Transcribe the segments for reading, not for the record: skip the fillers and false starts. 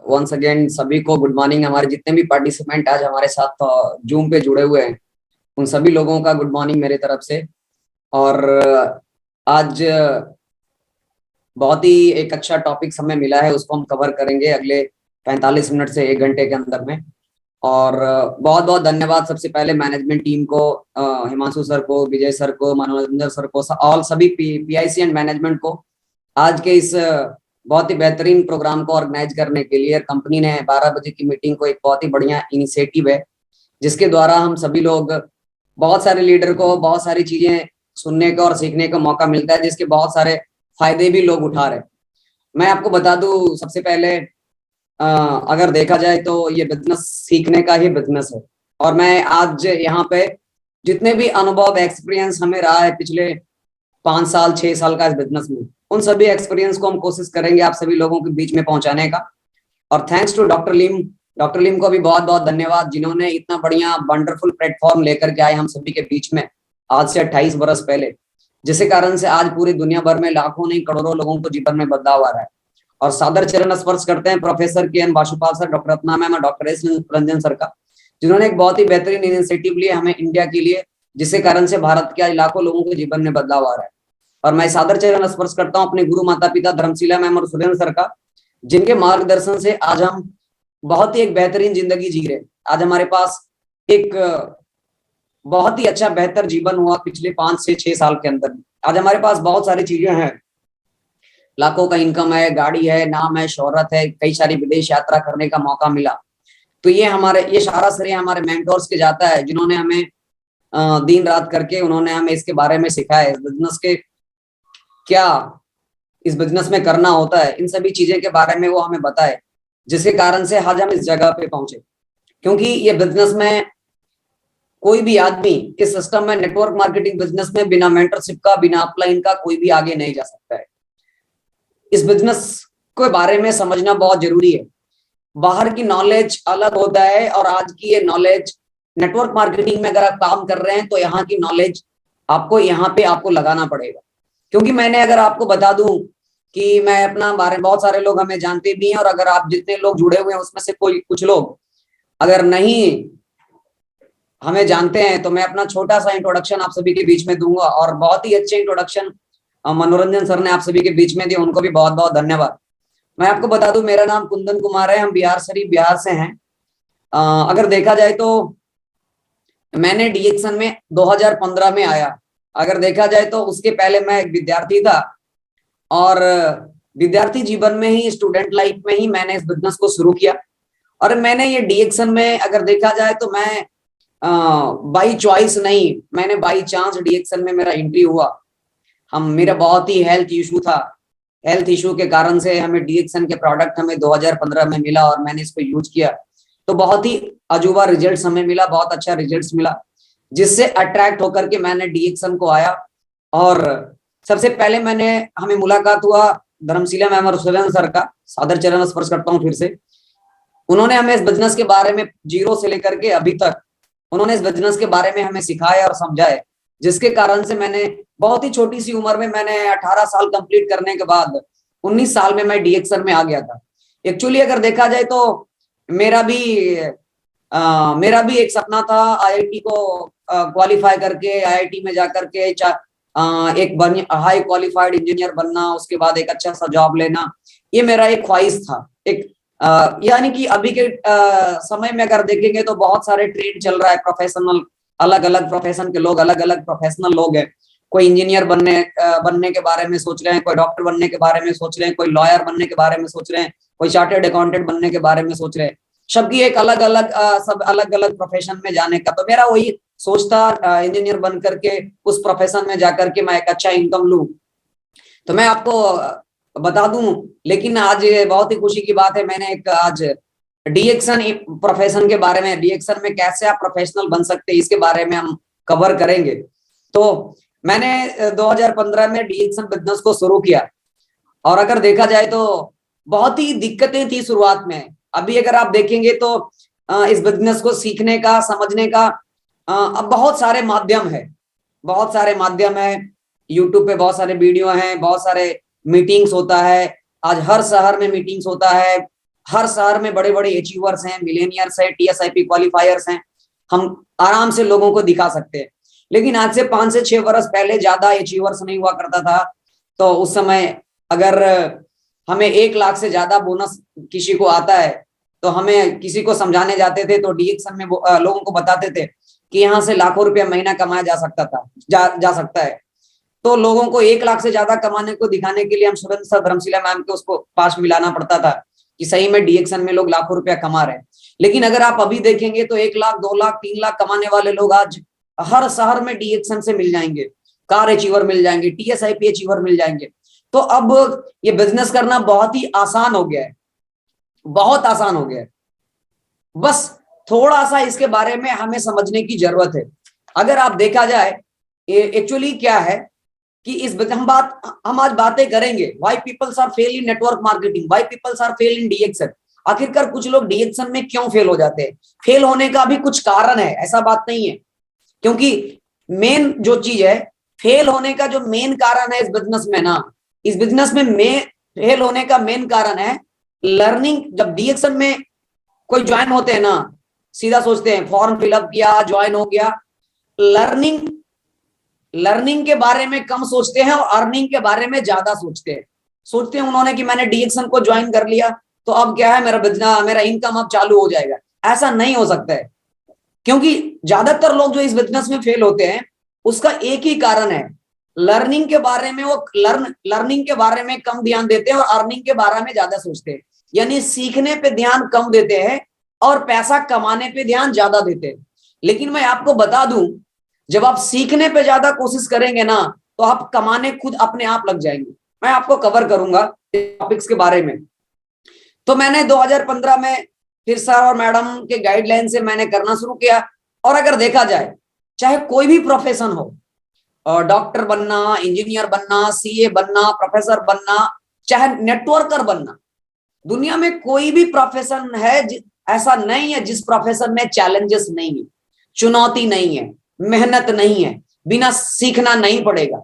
Once again सभी को good morning. हमारे जितने भी पार्टिसिपेंट आज हमारे साथ जूम पे जुड़े हुए हैं, उन सभी लोगों का गुड मॉर्निंग मेरे तरफ से। और आज बहुत ही एक अच्छा टॉपिक हमें मिला है, उसको हम कवर करेंगे अगले 45 मिनट से 1 घंटे के अंदर में। और बहुत बहुत धन्यवाद सबसे पहले मैनेजमेंट टीम को, हिमांशु सर को, विजय सर को, मनोरंजन सर को, ऑल सभी पीआईसी एंड मैनेजमेंट को आज के इस बहुत ही बेहतरीन प्रोग्राम को ऑर्गेनाइज करने के लिए। कंपनी ने 12 बजे की मीटिंग को एक बहुत ही बढ़िया इनिशिएटिव है, जिसके द्वारा हम सभी लोग बहुत सारे लीडर को बहुत सारी चीजें सुनने का और सीखने का मौका मिलता है, जिसके बहुत सारे फायदे भी लोग उठा रहे हैं। मैं आपको बता दूं सबसे पहले, अगर देखा जाए तो ये बिजनेस सीखने का ही बिजनेस है। और मैं आज यहाँ पे जितने भी अनुभव एक्सपीरियंस हमें रहा है पिछले 5 साल 6 साल का इस बिजनेस में, उन सभी एक्सपीरियंस को हम कोशिश करेंगे आप सभी लोगों के बीच में पहुंचाने का। और थैंक्स टू डॉक्टर लीम को भी बहुत बहुत धन्यवाद, जिन्होंने इतना बढ़िया वंडरफुल प्लेटफॉर्म लेकर के आए हम सभी के बीच में आज से 28 बरस पहले, जिसके कारण से आज पूरी दुनिया भर में लाखों नहीं करोड़ों लोगों को जीवन में बदलाव आ रहा है। और सादर चरण स्पर्श करते हैं professor K N Vasupal sir, doctor Ratna ma'am और डॉक्टर एस रंजन सर का, जिन्होंने एक बहुत ही बेहतरीन इनिशिएटिव लिया हमें इंडिया के लिए, जिसके कारण से भारत के आज लाखों लोगों के जीवन में बदलाव आ रहा है। और मैं सादर चरण स्पर्श करता हूँ अपने गुरु माता पिता धर्मशिला मैम और सुरेंद्र सर का, जिनके मार्गदर्शन से आज हम बहुत ही एक बेहतरीन जिंदगी जी रहे हैं। आज हमारे पास एक बहुत ही अच्छा बेहतर जीवन हुआ पिछले 5 से 6 साल के अंदर। आज हमारे पास बहुत सारी चीजें हैं, लाखों का इनकम है, गाड़ी है, नाम है, शोहरत है, कई सारी विदेश यात्रा करने का मौका मिला। तो ये सारा श्रेय हमारे मेंटोर्स के जाता है, जिन्होंने हमें दिन रात करके उन्होंने हमें इसके बारे में सिखाया, इस बिजनेस के क्या इस बिजनेस में करना होता है, इन सभी चीजें के बारे में वो हमें बताए, जिसके कारण से आज हम इस जगह पे पहुंचे। क्योंकि ये बिजनेस में कोई भी आदमी इस सिस्टम में, नेटवर्क मार्केटिंग बिजनेस में बिना मेंटरशिप का, बिना अपलाइन का कोई भी आगे नहीं जा सकता है। इस बिजनेस के बारे में समझना बहुत जरूरी है। बाहर की नॉलेज अलग होता है और आज की ये नॉलेज, नेटवर्क मार्केटिंग में अगर आप काम कर रहे हैं तो यहाँ की नॉलेज आपको यहाँ पे आपको लगाना पड़ेगा। क्योंकि मैंने अगर आपको बता दूं कि मैं अपना बारे में, बहुत सारे लोग हमें जानते भी हैं, और अगर आप जितने लोग जुड़े हुए हैं उसमें से कोई कुछ लोग अगर नहीं हमें जानते हैं, तो मैं अपना छोटा सा इंट्रोडक्शन आप सभी के बीच में दूंगा। और बहुत ही अच्छे इंट्रोडक्शन मनोरंजन सर ने आप सभी के बीच में दिए, उनको भी बहुत बहुत धन्यवाद। मैं आपको बता दूं, मेरा नाम कुंदन कुमार है, हम बिहार शरीफ बिहार से हैं। अगर देखा जाए तो मैंने डीएक्शन में 2015 में आया। अगर देखा जाए तो उसके पहले मैं एक विद्यार्थी था, और विद्यार्थी जीवन में ही, स्टूडेंट लाइफ में ही मैंने इस बिजनेस को शुरू किया। और मैंने ये डीएक्शन में अगर देखा जाए तो मैं बाई चॉइस नहीं, मैंने बाई चांस डीएक्शन में मेरा एंट्री हुआ। मेरा बहुत ही हेल्थ इशू था, हेल्थ इशू के कारण से हमें डीएक्शन के प्रोडक्ट हमें 2015 में मिला और मैंने इसको यूज किया, तो बहुत ही अजूबा रिजल्ट हमें मिला, बहुत अच्छा रिजल्ट मिला, जिससे अट्रैक्ट होकर के मैंने डीएक्शन को आया। और सबसे पहले हमें मुलाकात हुआ धर्मशिला मैम और सुरेंद्र सर का, सादर चरण स्पर्श करता हूँ फिर से। उन्होंने हमें इस बिजनेस के बारे में जीरो से लेकर के अभी तक उन्होंने इस बिजनेस के बारे में हमें सिखाया और समझाया, जिसके कारण से मैंने बहुत ही छोटी सी उम्र में, मैंने 18 साल कंप्लीट करने के बाद 19 साल में मैं डीएक्शन में आ गया था। एक्चुअली अगर देखा जाए तो मेरा भी एक सपना था आईआईटी को क्वालिफाई करके, आईआईटी में जाकर के एक हाई क्वालिफाइड इंजीनियर बनना, उसके बाद एक अच्छा सा जॉब लेना, ये मेरा एक ख्वाहिश था। एक यानी कि अभी के समय में अगर देखेंगे तो बहुत सारे ट्रेंड चल रहा है, प्रोफेशनल, अलग अलग प्रोफेशन के लोग, अलग अलग प्रोफेशनल लोग हैं। कोई इंजीनियर बनने के बारे में सोच रहे हैं, कोई डॉक्टर बनने के बारे में सोच रहे हैं, कोई लॉयर बनने के बारे में सोच रहे हैं, कोई चार्टर्ड अकाउंटेंट बनने के बारे में सोच रहे हैं। सबकी एक अलग अलग सब अलग अलग प्रोफेशन में जाने का, तो मेरा वही सोच था इंजीनियर बन करके उस प्रोफेशन में जाकर के मैं एक अच्छा इनकम लूं। तो मैं आपको बता दूं, लेकिन आज बहुत ही खुशी की बात है, मैंने एक आज डीएक्शन प्रोफेशन के बारे में, डीएक्शन में कैसे आप प्रोफेशनल बन सकते हैं, इसके बारे में हम कवर करेंगे। तो मैंने 2015 में डीएक्शन बिजनेस को शुरू किया, और अगर देखा जाए तो बहुत ही दिक्कतें थी शुरुआत में। अभी अगर आप देखेंगे तो इस बिजनेस को सीखने का, समझने का अब बहुत सारे माध्यम है, बहुत सारे माध्यम है। यूट्यूब पे बहुत सारे वीडियो हैं, बहुत सारे मीटिंग्स होता है, आज हर शहर में मीटिंग्स होता है, हर शहर में बड़े बड़े अचीवर्स हैं, मिलेनियर्स हैं, टीएसआईपी क्वालिफायर्स हैं, हम आराम से लोगों को दिखा सकते हैं। लेकिन आज से 5 से 6 वर्ष पहले ज्यादा अचीवर्स नहीं हुआ करता था। तो उस समय अगर हमें 1 लाख से ज्यादा बोनस किसी को आता है तो हमें किसी को समझाने जाते थे तो डीएक्शन में लोगों को बताते थे कि यहाँ से लाखों रुपया महीना कमाया जा सकता था, जा सकता है। तो लोगों को 1 लाख से ज्यादा कमाने को दिखाने के लिए हम सुरेंद्र सर धर्मशिला मैम के उसको पास मिलाना पड़ता था कि सही में डीएक्शन में लोग लाखों रुपया कमा रहे हैं। लेकिन अगर आप अभी देखेंगे तो 1 लाख, 2 लाख, 3 लाख कमाने वाले लोग आज हर शहर में डीएक्शन से मिल जाएंगे, कार अचीवर मिल जाएंगे, टीएसआईपी अचीवर मिल जाएंगे। तो अब ये बिजनेस करना बहुत ही आसान हो गया है, बहुत आसान हो गया है। बस थोड़ा सा इसके बारे में हमें समझने की जरूरत है। अगर आप देखा जाए एक्चुअली क्या है कि हम आज बातें करेंगे why peoples are fail in network marketing, why peoples are fail in डीएक्शन। आखिरकार कुछ लोग डीएक्शन में क्यों फेल हो जाते हैं? फेल होने का भी कुछ कारण है, ऐसा बात नहीं है। क्योंकि मेन जो चीज है, फेल होने का जो मेन कारण है इस बिजनेस में ना, इस बिजनेस में फेल होने का मेन कारण है लर्निंग। जब डीएक्शन में कोई ज्वाइन होते हैं ना, सीधा सोचते हैं फॉर्म फिलअप किया, ज्वाइन हो गया, लर्निंग के बारे में कम सोचते हैं और अर्निंग के बारे में ज्यादा सोचते हैं उन्होंने कि मैंने डीएक्शन को ज्वाइन कर लिया तो अब क्या है, मेरा बिजनेस, मेरा इनकम अब चालू हो जाएगा। ऐसा नहीं हो सकता है, क्योंकि ज्यादातर लोग जो इस बिजनेस में फेल होते हैं उसका एक ही कारण है, लर्निंग के बारे में वो लर्निंग के बारे में कम ध्यान देते हैं और अर्निंग के बारे में ज्यादा सोचते हैं। यानी सीखने पे ध्यान कम देते हैं और पैसा कमाने पे ध्यान ज्यादा देते हैं। लेकिन मैं आपको बता दूं, जब आप सीखने पे ज्यादा कोशिश करेंगे ना तो आप कमाने खुद अपने आप लग जाएंगे। मैं आपको कवर करूंगा टॉपिक्स के बारे में। तो मैंने 2015 में फिर सर और मैडम के गाइडलाइन से मैंने करना शुरू किया। और अगर देखा जाए, चाहे कोई भी प्रोफेशन हो, डॉक्टर बनना, इंजीनियर बनना, सीए बनना, प्रोफेसर बनना, चाहे नेटवर्कर बनना, दुनिया में कोई भी प्रोफेशन है ऐसा नहीं है जिस प्रोफेशन में चैलेंजेस नहीं है, चुनौती नहीं है, मेहनत नहीं है, बिना सीखना नहीं पड़ेगा।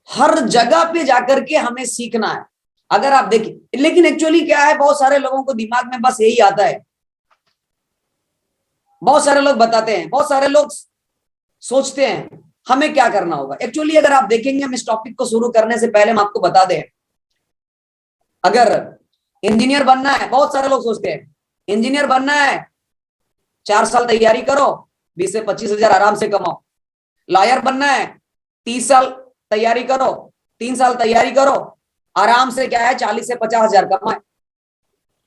हर जगह पे जाकर के हमें सीखना है। अगर आप देखिए, लेकिन एक्चुअली क्या है, बहुत सारे लोगों को दिमाग में बस यही आता है, बहुत सारे लोग बताते हैं, बहुत सारे लोग सोचते हैं हमें क्या करना होगा। एक्चुअली अगर आप देखेंगे, हम इस टॉपिक को शुरू करने से पहले हम आपको बता दें, अगर इंजीनियर बनना है, बहुत सारे लोग सोचते हैं इंजीनियर बनना है, 4 साल तैयारी करो, 20 से 25 हजार आराम से कमाओ। लॉयर बनना है, 30 साल तैयारी करो, 3 साल तैयारी करो, आराम से क्या है 40 से 50 हजार कमाए,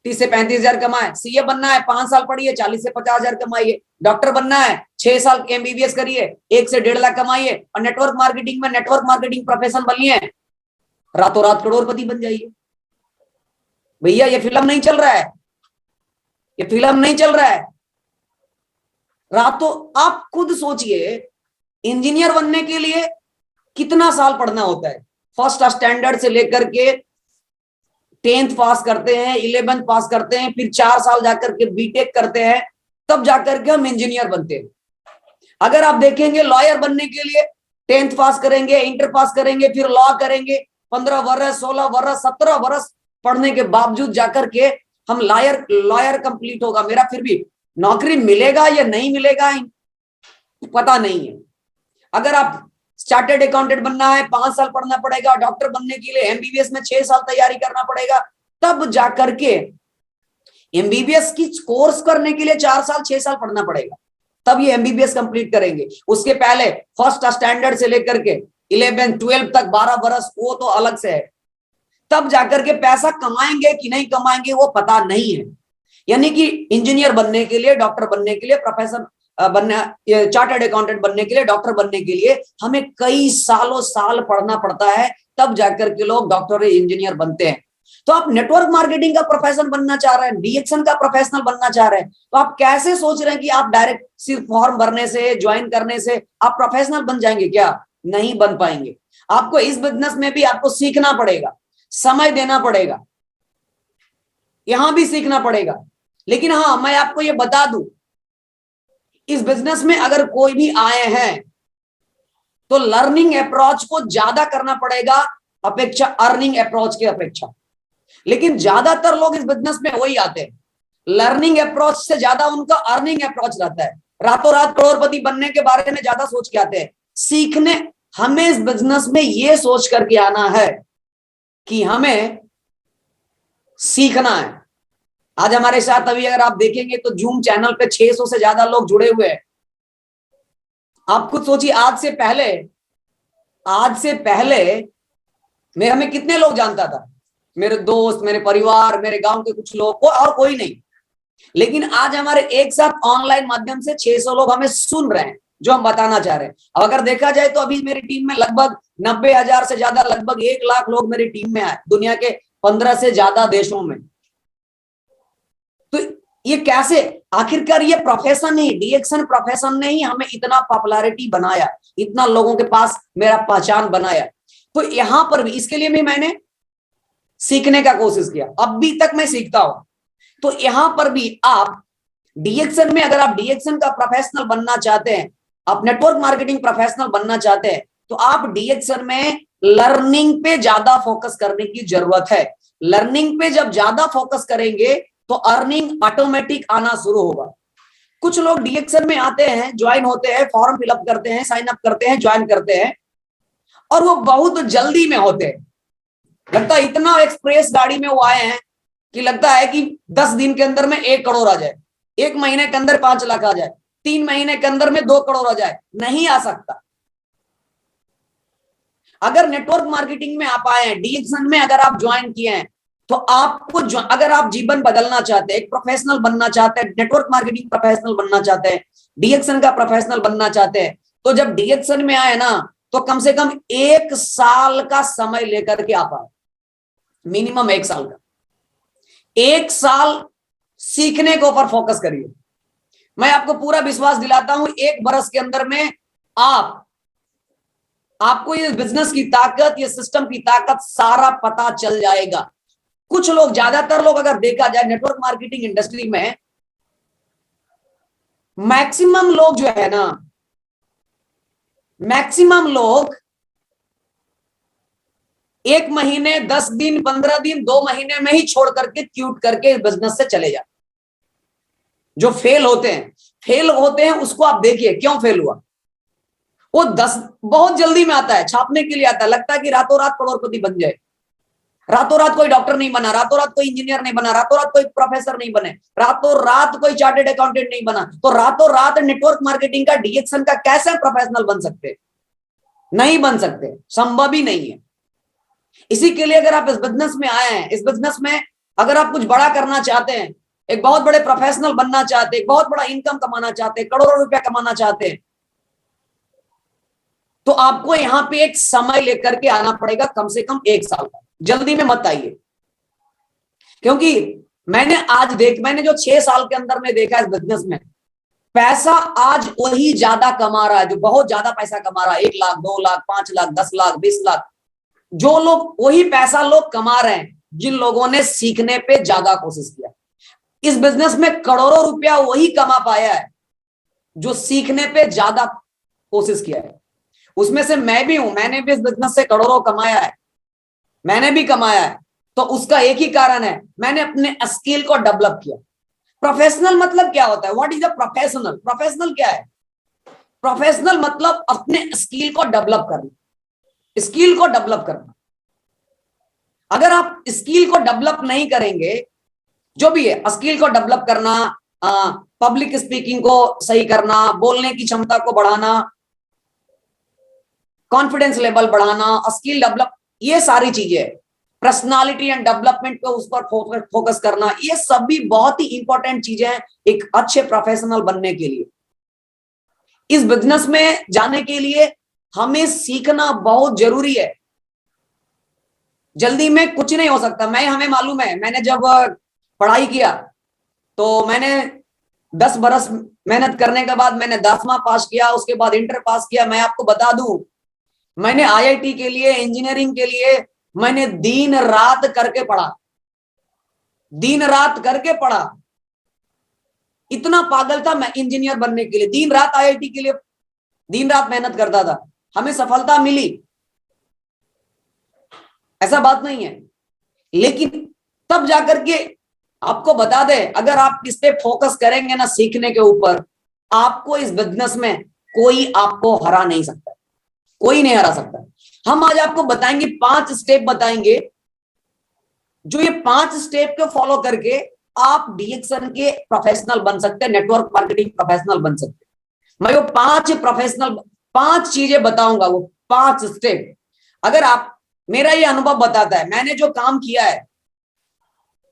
30 से 35 हजार कमाए। सीए बनना है, 5 साल पढ़िए, 40 से 50 हजार कमाइए। डॉक्टर बनना है, 6 साल एमबीबीएस करिए, 1 से 1.5 लाख कमाइए। और नेटवर्क मार्केटिंग प्रोफेशन बनिए, रातों रात करोड़पति बन जाइए। भैया ये फिल्म नहीं चल रहा है, ये फिल्म नहीं चल रहा है। रातों, आप खुद सोचिए, इंजीनियर बनने के लिए कितना साल पढ़ना होता है? फर्स्ट स्टैंडर्ड से लेकर के 10th पास करते हैं, 11th पास करते हैं, फिर 4 साल जाकर के बीटेक करते हैं, तब जाकर के हम इंजीनियर बनते हैं। अगर आप देखेंगे, लॉयर बनने के लिए 10th पास करेंगे, इंटर पास करेंगे, फिर लॉ करेंगे, 15 वर्ष, 16 वर्ष, 17 वर्ष पढ़ने के बावजूद जाकर के हम लॉयर कंप्लीट होगा, मेरा फिर भी नौकरी मिलेगा या नहीं मिलेगा पता नहीं है। अगर आप चार्टर्ड अकाउंटेंट बनना है, 5 साल पढ़ना पड़ेगा। डॉक्टर बनने के लिए एमबीबीएस में 6 साल तैयारी करना पड़ेगा, तब जाकर के एमबीबीएस की कोर्स करने के लिए 4 साल 6 साल पढ़ना पड़ेगा, तब ये एमबीबीएस कंप्लीट करेंगे। उसके पहले फर्स्ट स्टैंडर्ड से लेकर के 11 12 तक 12 वर्ष, वो तो अलग से है। तब जाकर के पैसा कमाएंगे कि नहीं कमाएंगे वो पता नहीं है। यानी कि इंजीनियर बनने के लिए, डॉक्टर बनने के लिए, प्रोफेसर बनने, चार्टर्ड अकाउंटेंट बनने के लिए, डॉक्टर बनने के लिए हमें कई सालों साल पढ़ना पड़ता है, तब जाकर के लोग डॉक्टर इंजीनियर बनते हैं। तो आप नेटवर्क मार्केटिंग का प्रोफेशनल बनना चाह रहे हैं, डीएक्शन का प्रोफेशनल बनना चाह रहे हैं, तो आप कैसे सोच रहे हैं कि आप डायरेक्ट सिर्फ फॉर्म भरने से, ज्वाइन करने से आप प्रोफेशनल बन जाएंगे? क्या नहीं बन पाएंगे। आपको इस बिजनेस में भी आपको सीखना पड़ेगा, समय देना पड़ेगा, यहां भी सीखना पड़ेगा। लेकिन हाँ, मैं आपको ये बता दूं, इस बिजनेस में अगर कोई भी आए हैं तो लर्निंग अप्रोच को ज्यादा करना पड़ेगा अपेक्षा अर्निंग अप्रोच के अपेक्षा। लेकिन ज्यादातर लोग इस बिजनेस में वही आते हैं, लर्निंग अप्रोच से ज्यादा उनका अर्निंग अप्रोच रहता है। रातों रात करोड़पति बनने के बारे में ज्यादा सोच के आते हैं। सीखने, हमें इस बिजनेस में ये सोच करके आना है कि हमें सीखना है। आज हमारे साथ अभी अगर आप देखेंगे तो जूम चैनल पे 600 से ज्यादा लोग जुड़े हुए हैं। आप खुद सोचिए, आज से पहले मैं हमें कितने लोग जानता था, मेरे दोस्त, मेरे परिवार, मेरे गांव के कुछ लोग को, और कोई नहीं। लेकिन आज हमारे एक साथ ऑनलाइन माध्यम से 600 लोग हमें सुन रहे हैं जो हम बताना चाह रहे हैं। अब अगर देखा जाए तो अभी मेरी टीम में लगभग 90,000 से ज्यादा, लगभग 1 लाख लोग मेरी टीम में आए, दुनिया के 15 से ज्यादा देशों में। तो ये कैसे, आखिरकार ये प्रोफेशन ही, डीएक्शन प्रोफेशन ने ही हमें इतना पॉपुलैरिटी बनाया, इतना लोगों के पास मेरा पहचान बनाया। तो यहां पर भी इसके लिए भी मैंने सीखने का कोशिश किया, अब भी तक मैं सीखता हूं। तो यहां पर भी आप डीएक्शन में, अगर आप डीएक्शन का प्रोफेशनल बनना चाहते हैं, आप नेटवर्क मार्केटिंग प्रोफेशनल बनना चाहते हैं, तो आप डीएक्शन में लर्निंग पे ज्यादा फोकस करने की जरूरत है। लर्निंग पे जब ज्यादा फोकस करेंगे तो अर्निंग ऑटोमेटिक आना शुरू होगा। कुछ लोग डीएक्शन में आते हैं, ज्वाइन होते हैं, फॉर्म फिलअप करते हैं, साइन अप करते हैं, ज्वाइन करते हैं, और वो बहुत जल्दी में होते हैं। लगता है इतना एक्सप्रेस गाड़ी में वो आए हैं कि लगता है कि 10 दिन के अंदर में 1 करोड़ आ जाए, 1 महीने के अंदर 5 लाख आ जाए, 3 महीने के अंदर में 2 करोड़ आ जाए। नहीं आ सकता। अगर नेटवर्क मार्केटिंग में आप आए हैं, डीएक्शन में अगर आप ज्वाइन किए हैं, तो आपको अगर आप जीवन बदलना चाहते हैं, एक प्रोफेशनल बनना चाहते हैं, नेटवर्क मार्केटिंग प्रोफेशनल बनना चाहते हैं, डीएक्शन का प्रोफेशनल बनना चाहते हैं, तो जब डीएक्शन में आए ना, तो कम से कम 1 साल का समय लेकर के आप आए, मिनिमम 1 साल का। 1 साल सीखने के ऊपर फोकस करिए। मैं आपको पूरा विश्वास दिलाता हूं, 1 बरस के अंदर में आपको ये बिजनेस की ताकत, ये सिस्टम की ताकत सारा पता चल जाएगा। कुछ लोग, ज्यादातर लोग अगर देखा जाए नेटवर्क मार्केटिंग इंडस्ट्री में, मैक्सिमम लोग जो है ना, मैक्सिमम लोग 1 महीने, 10 दिन, 15 दिन, 2 महीने में ही छोड़ करके, क्यूट करके बिजनेस से चले जाते। जो फेल होते हैं उसको आप देखिए क्यों फेल हुआ। वो 10 बहुत जल्दी में आता है, छापने के लिए आता है, लगता है कि रातों रात करोड़पति बन जाए। रातों रात कोई डॉक्टर नहीं बना, रातों रात कोई इंजीनियर नहीं बना, रातों रात कोई प्रोफेसर नहीं बने, रातों रात कोई चार्टर्ड अकाउंटेंट नहीं बना। तो रातों रात नेटवर्क मार्केटिंग का, डीएक्शन का कैसे प्रोफेशनल बन सकते? नहीं बन सकते, संभव ही नहीं है। इसी के लिए अगर आप इस बिजनेस में आए हैं, इस बिजनेस में अगर आप कुछ बड़ा करना चाहते हैं, एक बहुत बड़े प्रोफेशनल बनना चाहते हैं, बहुत बड़ा इनकम कमाना चाहते हैं, करोड़ों रुपया कमाना चाहते हैं, तो आपको यहां पे एक समय लेकर के आना पड़ेगा, कम से कम 1 साल का। जल्दी में मत आइए, क्योंकि मैंने जो 6 साल के अंदर में देखा इस बिजनेस में, पैसा आज वही ज्यादा कमा रहा है जो बहुत ज्यादा पैसा कमा रहा है, 1 लाख, 2 लाख, 5 लाख, 10 लाख, 20 लाख। जो लोग, वही पैसा लोग कमा रहे हैं जिन लोगों ने सीखने पे ज्यादा कोशिश किया। इस बिजनेस में करोड़ों रुपया वही कमा पाया है जो सीखने पे ज्यादा कोशिश किया है। उसमें से मैं भी हूं, मैंने भी इस बिजनेस से करोड़ों कमाया है, मैंने भी कमाया है। तो उसका एक ही कारण है, मैंने अपने स्किल को डेवलप किया। प्रोफेशनल मतलब क्या होता है? What is a professional? Professional क्या है? प्रोफेशनल मतलब अपने स्किल को डेवलप करना, स्किल को डेवलप करना। अगर आप स्किल को डेवलप नहीं करेंगे, जो भी है, स्किल को डेवलप करना, पब्लिक स्पीकिंग को सही करना, बोलने की क्षमता को बढ़ाना, कॉन्फिडेंस लेवल बढ़ाना, स्किल डेवलप, ये सारी चीजें, पर्सनालिटी एंड डेवलपमेंट पे उस पर फोकस करना, ये सभी बहुत ही इंपॉर्टेंट चीजें हैं एक अच्छे प्रोफेशनल बनने के लिए। इस बिजनेस में जाने के लिए हमें सीखना बहुत जरूरी है। जल्दी में कुछ नहीं हो सकता। हमें मालूम है, मैंने जब पढ़ाई किया तो मैंने 10 बरस मेहनत करने के बाद मैंने 10वां पास किया, उसके बाद इंटर पास किया। मैं आपको बता दूं, मैंने आईआईटी के लिए, इंजीनियरिंग के लिए मैंने दिन रात करके पढ़ा, दिन रात करके पढ़ा। इतना पागल था मैं इंजीनियर बनने के लिए, दिन रात आईआईटी के लिए दिन रात मेहनत करता था। हमें सफलता मिली, ऐसा बात नहीं है, लेकिन तब जाकर के आपको बता दे, अगर आप इस पे फोकस करेंगे ना सीखने के ऊपर, आपको इस बिजनेस में कोई आपको हरा नहीं सकता, कोई नहीं हरा सकता। हम आज आपको बताएंगे 5 स्टेप बताएंगे, जो ये 5 स्टेप को फॉलो करके आप डीएक्सन के प्रोफेशनल बन सकते हैं, नेटवर्क मार्केटिंग प्रोफेशनल बन सकते हैं। मैं वो 5 चीजें बताऊंगा, वो 5 स्टेप। अगर आप, मेरा ये अनुभव बताता है, मैंने जो काम किया है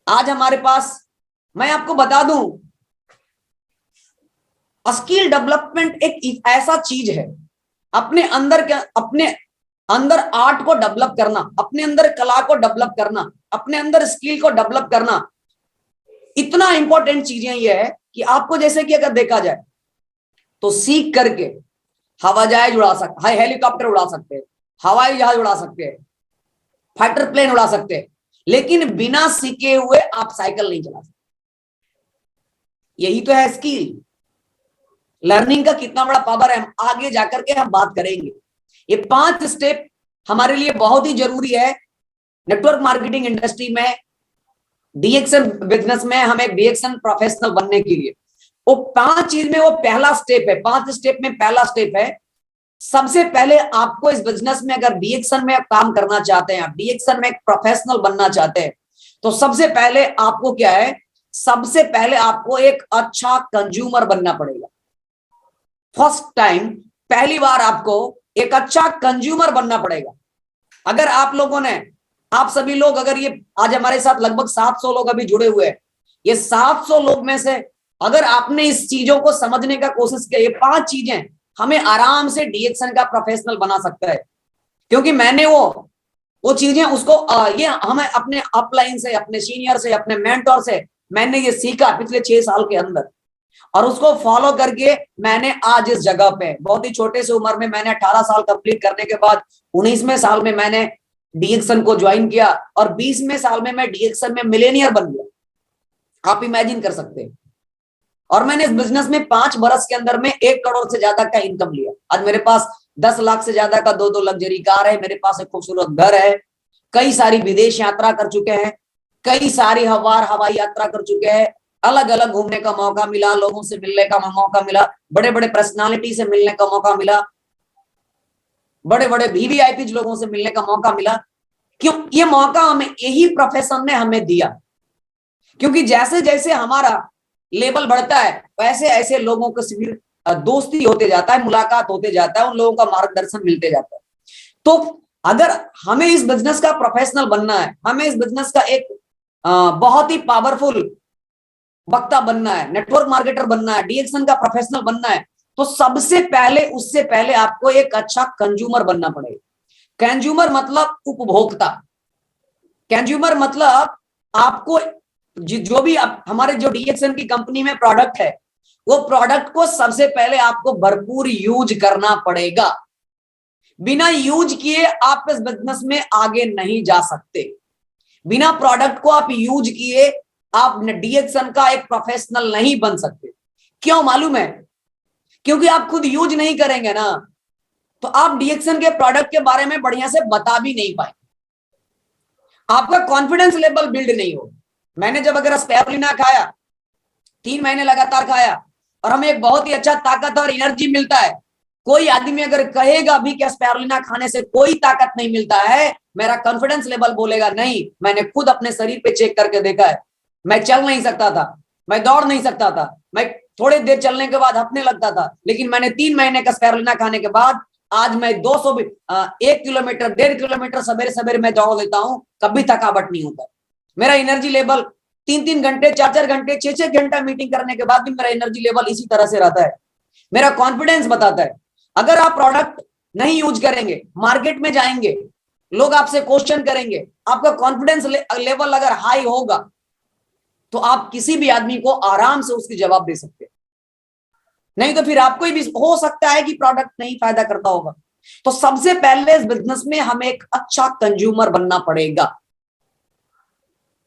आज हमारे पास, मैं आपको बता दूं, स्किल डेवलपमेंट एक ऐसा चीज है, अपने अंदर आर्ट को डेवलप करना, अपने अंदर कला को डेवलप करना, अपने अंदर स्किल को डेवलप करना, इतना इंपॉर्टेंट चीजें ये है कि आपको, जैसे कि अगर देखा जाए तो सीख करके हवाई जहाज उड़ा सकते, हेलीकॉप्टर उड़ा सकते हैं, हवाई जहाज उड़ा सकते हैं, फाइटर प्लेन उड़ा सकते हैं, लेकिन बिना सीखे हुए आप साइकिल नहीं चला सकते। यही तो है स्किल। लर्निंग का कितना बड़ा पावर है, हम आगे जाकर के हम बात करेंगे। ये 5 स्टेप हमारे लिए बहुत ही जरूरी है नेटवर्क मार्केटिंग इंडस्ट्री में, डीएक्सन बिजनेस में, हमें डीएक्सन प्रोफेशनल बनने के लिए। वो 5 चीज में वो पहला स्टेप है, 5 स्टेप में पहला स्टेप है, सबसे पहले आपको इस बिजनेस में, अगर डीएक्सन में काम करना चाहते हैं, आप डीएक्सन में एक प्रोफेशनल बनना चाहते हैं, तो सबसे पहले आपको क्या है, सबसे पहले आपको एक अच्छा कंज्यूमर बनना पड़ेगा। फर्स्ट टाइम, पहली बार आपको एक अच्छा कंज्यूमर बनना पड़ेगा। अगर आप लोगों ने, आप सभी लोग, अगर ये आज हमारे साथ लगभग 700 लोग अभी जुड़े हुए हैं, ये 700 लोग में से अगर आपने इस चीजों को समझने का कोशिश किया, ये 5 चीजें हमें आराम से डीएक्सन का प्रोफेशनल बना सकता है। क्योंकि मैंने वो चीजें उसको ये हमें अपने अपलाइन से, अपने सीनियर से, अपने मेंटोर से मैंने ये सीखा पिछले 6 साल के अंदर, और उसको फॉलो करके मैंने आज इस जगह पे, बहुत ही छोटे से उम्र में, मैंने 18 साल कंप्लीट करने के बाद 19वें साल में मैंने डीएक्सन को ज्वाइन किया, और 20वें साल में मैं डीएक्सन में मिलेनियर बन गया। आप इमेजिन कर सकते हैं। और मैंने इस बिजनेस में 5 बरस के अंदर में 1 करोड़ से ज्यादा का इनकम लिया। आज मेरे पास 10 लाख से ज्यादा का 2 लग्जरी कार है, मेरे पास एक खूबसूरत घर है, कई सारी विदेश यात्रा कर चुके हैं, कई सारी हवाई यात्रा कर चुके हैं, अलग अलग घूमने का मौका मिला, लोगों से मिलने का मौका मिला, बड़े बड़े पर्सनालिटी से मिलने का मौका मिला, बड़े बड़े वीवीआईपी लोगों से मिलने का मौका मिला। क्यों? ये मौका हमें यही प्रोफेशन ने हमें दिया। क्योंकि जैसे जैसे हमारा लेवल बढ़ता है, वैसे ऐसे लोगों को सिर्फ दोस्ती होते जाता है, मुलाकात होते जाता है, उन लोगों का मार्गदर्शन मिलते जाता है। तो अगर हमें इस बिजनेस का प्रोफेशनल बनना है, हमें इस बिजनेस का एक बहुत ही पावरफुल वक्ता बनना है, नेटवर्क मार्केटर बनना है, डीएक्सन का प्रोफेशनल बनना है, तो सबसे पहले, उससे पहले आपको एक अच्छा कंज्यूमर बनना पड़ेगा। कंज्यूमर मतलब उपभोक्ता। कंज्यूमर मतलब आपको जो भी हमारे जो डीएक्सन की कंपनी में प्रोडक्ट है, वो प्रोडक्ट को सबसे पहले आपको भरपूर यूज करना पड़ेगा। बिना यूज किए आप इस बिजनेस में आगे नहीं जा सकते। बिना प्रोडक्ट को आप यूज किए आप डीएक्सन का एक प्रोफेशनल नहीं बन सकते। क्यों मालूम है? क्योंकि आप खुद यूज नहीं करेंगे ना, तो आप डीएक्सन के प्रोडक्ट के बारे में बढ़िया से बता भी नहीं पाएंगे, आपका कॉन्फिडेंस लेवल बिल्ड नहीं हो। मैंने जब अगर स्पारुलिना खाया, 3 महीने लगातार खाया, और हमें एक बहुत ही अच्छा ताकत और एनर्जी मिलता है। कोई आदमी अगर कहेगा भी कि स्पारुलिना खाने से कोई ताकत नहीं मिलता है, मेरा कॉन्फिडेंस लेवल बोलेगा नहीं। मैंने खुद अपने शरीर पे चेक करके देखा है, मैं चल नहीं सकता था, मैं दौड़ नहीं सकता था, मैं थोड़ी देर चलने के बाद हंसने लगता था, लेकिन मैंने 3 महीने का स्पारुलिना खाने के बाद आज मैं 1 किलोमीटर 1.5 किलोमीटर सवेरे सवेरे मैं दौड़ लेता हूं, कभी थकावट नहीं होता। मेरा एनर्जी लेवल 3-3 घंटे, 4-4 घंटे, 6-6 घंटा मीटिंग करने के बाद भी मेरा एनर्जी लेवल इसी तरह से रहता है। मेरा कॉन्फिडेंस बताता है। अगर आप प्रोडक्ट नहीं यूज करेंगे, मार्केट में जाएंगे, लोग आपसे क्वेश्चन करेंगे, आपका कॉन्फिडेंस लेवल अगर हाई होगा, तो आप किसी भी आदमी को आराम से उसकी जवाब दे सकते हैं। नहीं तो फिर आपको भी हो सकता है कि प्रोडक्ट नहीं फायदा करता होगा। तो सबसे पहले इस बिजनेस में हमें एक अच्छा कंज्यूमर बनना पड़ेगा।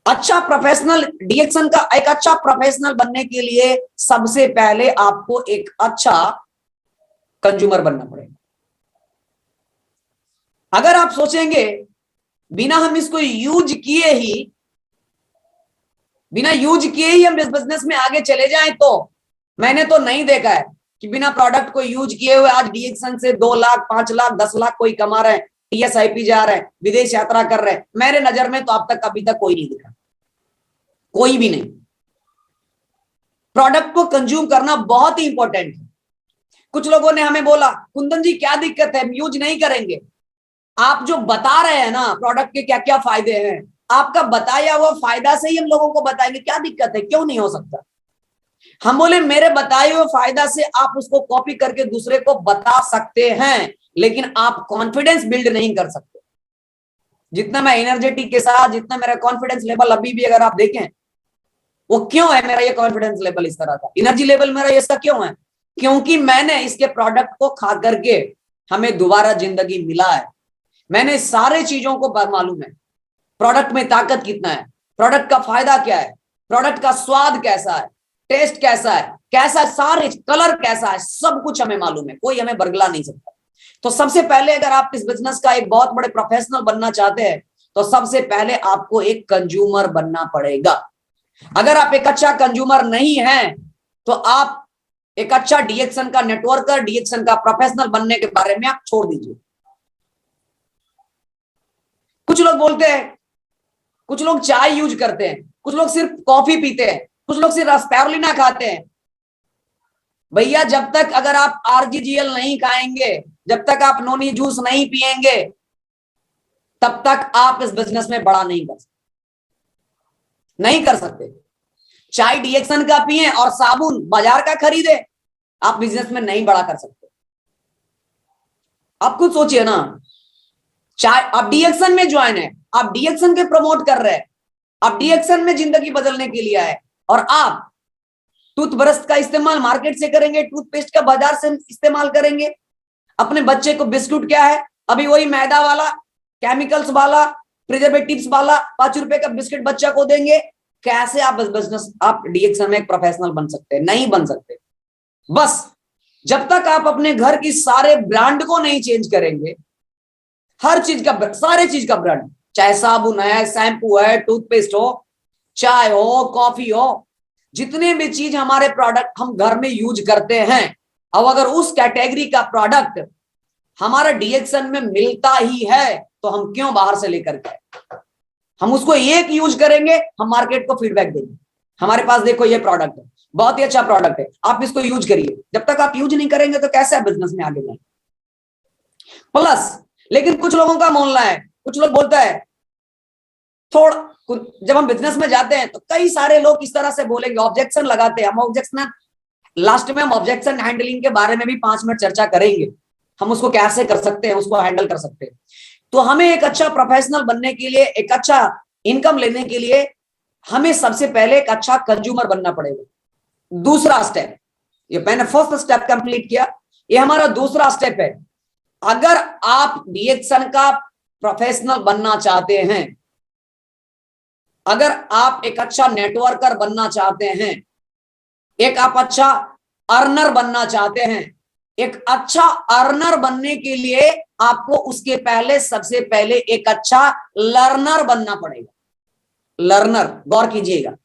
अच्छा प्रोफेशनल, डीएक्सन का एक अच्छा प्रोफेशनल बनने के लिए सबसे पहले आपको एक अच्छा कंज्यूमर बनना पड़ेगा। अगर आप सोचेंगे बिना हम इसको यूज किए ही बिना यूज किए ही हम इस बिजनेस में आगे चले जाएं तो मैंने तो नहीं देखा है कि बिना प्रोडक्ट को यूज किए हुए आज डीएक्सन से 2 लाख 5 लाख 10 लाख कोई कमा रहे हैं, टीएसआईपी जा रहे हैं, विदेश यात्रा कर रहे हैं। मेरे नजर में तो अब तक अभी तक कोई नहीं दिखा, कोई भी नहीं। प्रोडक्ट को कंज्यूम करना बहुत ही इंपॉर्टेंट है। कुछ लोगों ने हमें बोला कुंदन जी क्या दिक्कत है, हम यूज नहीं करेंगे। आप जो बता रहे हैं ना प्रोडक्ट के क्या क्या फायदे हैं, आपका बताया हुआ फायदा से ही हम लोगों को बताएंगे क्या दिक्कत है, क्यों नहीं हो सकता। हम बोले मेरे बताए हुए फायदा से आप उसको कॉपी करके दूसरे को बता सकते हैं, लेकिन आप कॉन्फिडेंस बिल्ड नहीं कर सकते। जितना मैं एनर्जेटिक के साथ, जितना मेरा कॉन्फिडेंस लेवल अभी भी अगर आप देखें, वो क्यों है मेरा ये कॉन्फिडेंस लेवल इस तरह का, एनर्जी लेवल मेरा इसका क्यों है, क्योंकि मैंने इसके प्रोडक्ट को खा करके हमें दोबारा जिंदगी मिला है। मैंने सारे चीजों को मालूम है, प्रोडक्ट में ताकत कितना है, प्रोडक्ट का फायदा क्या है, प्रोडक्ट का स्वाद कैसा है, टेस्ट कैसा है, कैसा सारे कलर कैसा है, सब कुछ हमें मालूम है, कोई हमें बरगला नहीं सकता। तो सबसे पहले अगर आप इस बिजनेस का एक बहुत बड़े प्रोफेशनल बनना चाहते हैं तो सबसे पहले आपको एक कंज्यूमर बनना पड़ेगा। अगर आप एक अच्छा कंज्यूमर नहीं है तो आप एक अच्छा डीएक्सन का नेटवर्कर, डीएक्सन का प्रोफेशनल बनने के बारे में आप छोड़ दीजिए। कुछ लोग बोलते हैं, कुछ लोग चाय यूज करते हैं, कुछ लोग सिर्फ कॉफी पीते हैं, कुछ लोग सिर्फ स्पारुलिना खाते हैं। भैया जब तक अगर आप आरजीजीएल नहीं खाएंगे, जब तक आप नोनी जूस नहीं पिएंगे, तब तक आप इस बिजनेस में बड़ा नहीं कर सकते, नहीं कर सकते। चाय डीएक्सन का पिए और साबुन बाजार का खरीदे, आप बिजनेस में नहीं बड़ा कर सकते। आप खुद सोचिए ना, चाय आप डीएक्सन में ज्वाइन है, आप डीएक्सन के प्रमोट कर रहे हैं, आप डीएक्सन में जिंदगी बदलने के लिए आए, और आप टूथब्रश का इस्तेमाल मार्केट से करेंगे, टूथपेस्ट का बाजार से इस्तेमाल करेंगे। अपने बच्चे को बिस्कुट क्या है, अभी वही मैदा वाला, केमिकल्स वाला, प्रिजर्वेटिव्स वाला 5 रुपए का बिस्किट बच्चा को देंगे। कैसे आप बिजनेस, आप डीएक्सन में एक प्रोफेशनल बन सकते हैं? नहीं बन सकते। बस जब तक आप अपने घर की सारे ब्रांड को नहीं चेंज करेंगे, हर चीज का, सारे चीज का ब्रांड, चाहे साबुन है, शैम्पू है, टूथपेस्ट हो, चाय हो, कॉफी हो, जितने भी चीज हमारे प्रोडक्ट हम घर में यूज करते हैं, अब अगर उस कैटेगरी का प्रोडक्ट हमारा डीएक्सन में मिलता ही है तो हम क्यों बाहर से लेकर के, हम उसको एक यूज करेंगे, हम मार्केट को फीडबैक देंगे, हमारे पास देखो ये प्रोडक्ट है, बहुत ही अच्छा प्रोडक्ट है, आप इसको यूज करिए। जब तक आप यूज नहीं करेंगे तो कैसे आप बिजनेस में आगे जाएंगे? प्लस लेकिन कुछ लोगों का मानना है, कुछ लोग बोलता है थोड़ा, जब हम बिजनेस में जाते हैं तो कई सारे लोग इस तरह से बोलेंगे, ऑब्जेक्शन लगाते हैं। हम ऑब्जेक्शन लास्ट में, हम ऑब्जेक्शन हैंडलिंग के बारे में भी 5 मिनट चर्चा करेंगे, हम उसको कैसे कर सकते हैं, उसको हैंडल कर सकते हैं। तो हमें एक अच्छा प्रोफेशनल बनने के लिए, एक अच्छा इनकम लेने के लिए, हमें सबसे पहले एक अच्छा कंज्यूमर बनना पड़ेगा। दूसरा स्टेप, ये मैंने फर्स्ट स्टेप कंप्लीट किया, ये हमारा दूसरा स्टेप है। अगर आप डीएक्सन का प्रोफेशनल बनना चाहते हैं, अगर आप एक अच्छा नेटवर्कर बनना चाहते हैं, एक आप अच्छा अर्नर बनना चाहते हैं, एक अच्छा अर्नर बनने के लिए आपको उसके पहले, सबसे पहले एक अच्छा लर्नर बनना पड़ेगा। लर्नर, गौर कीजिएगा,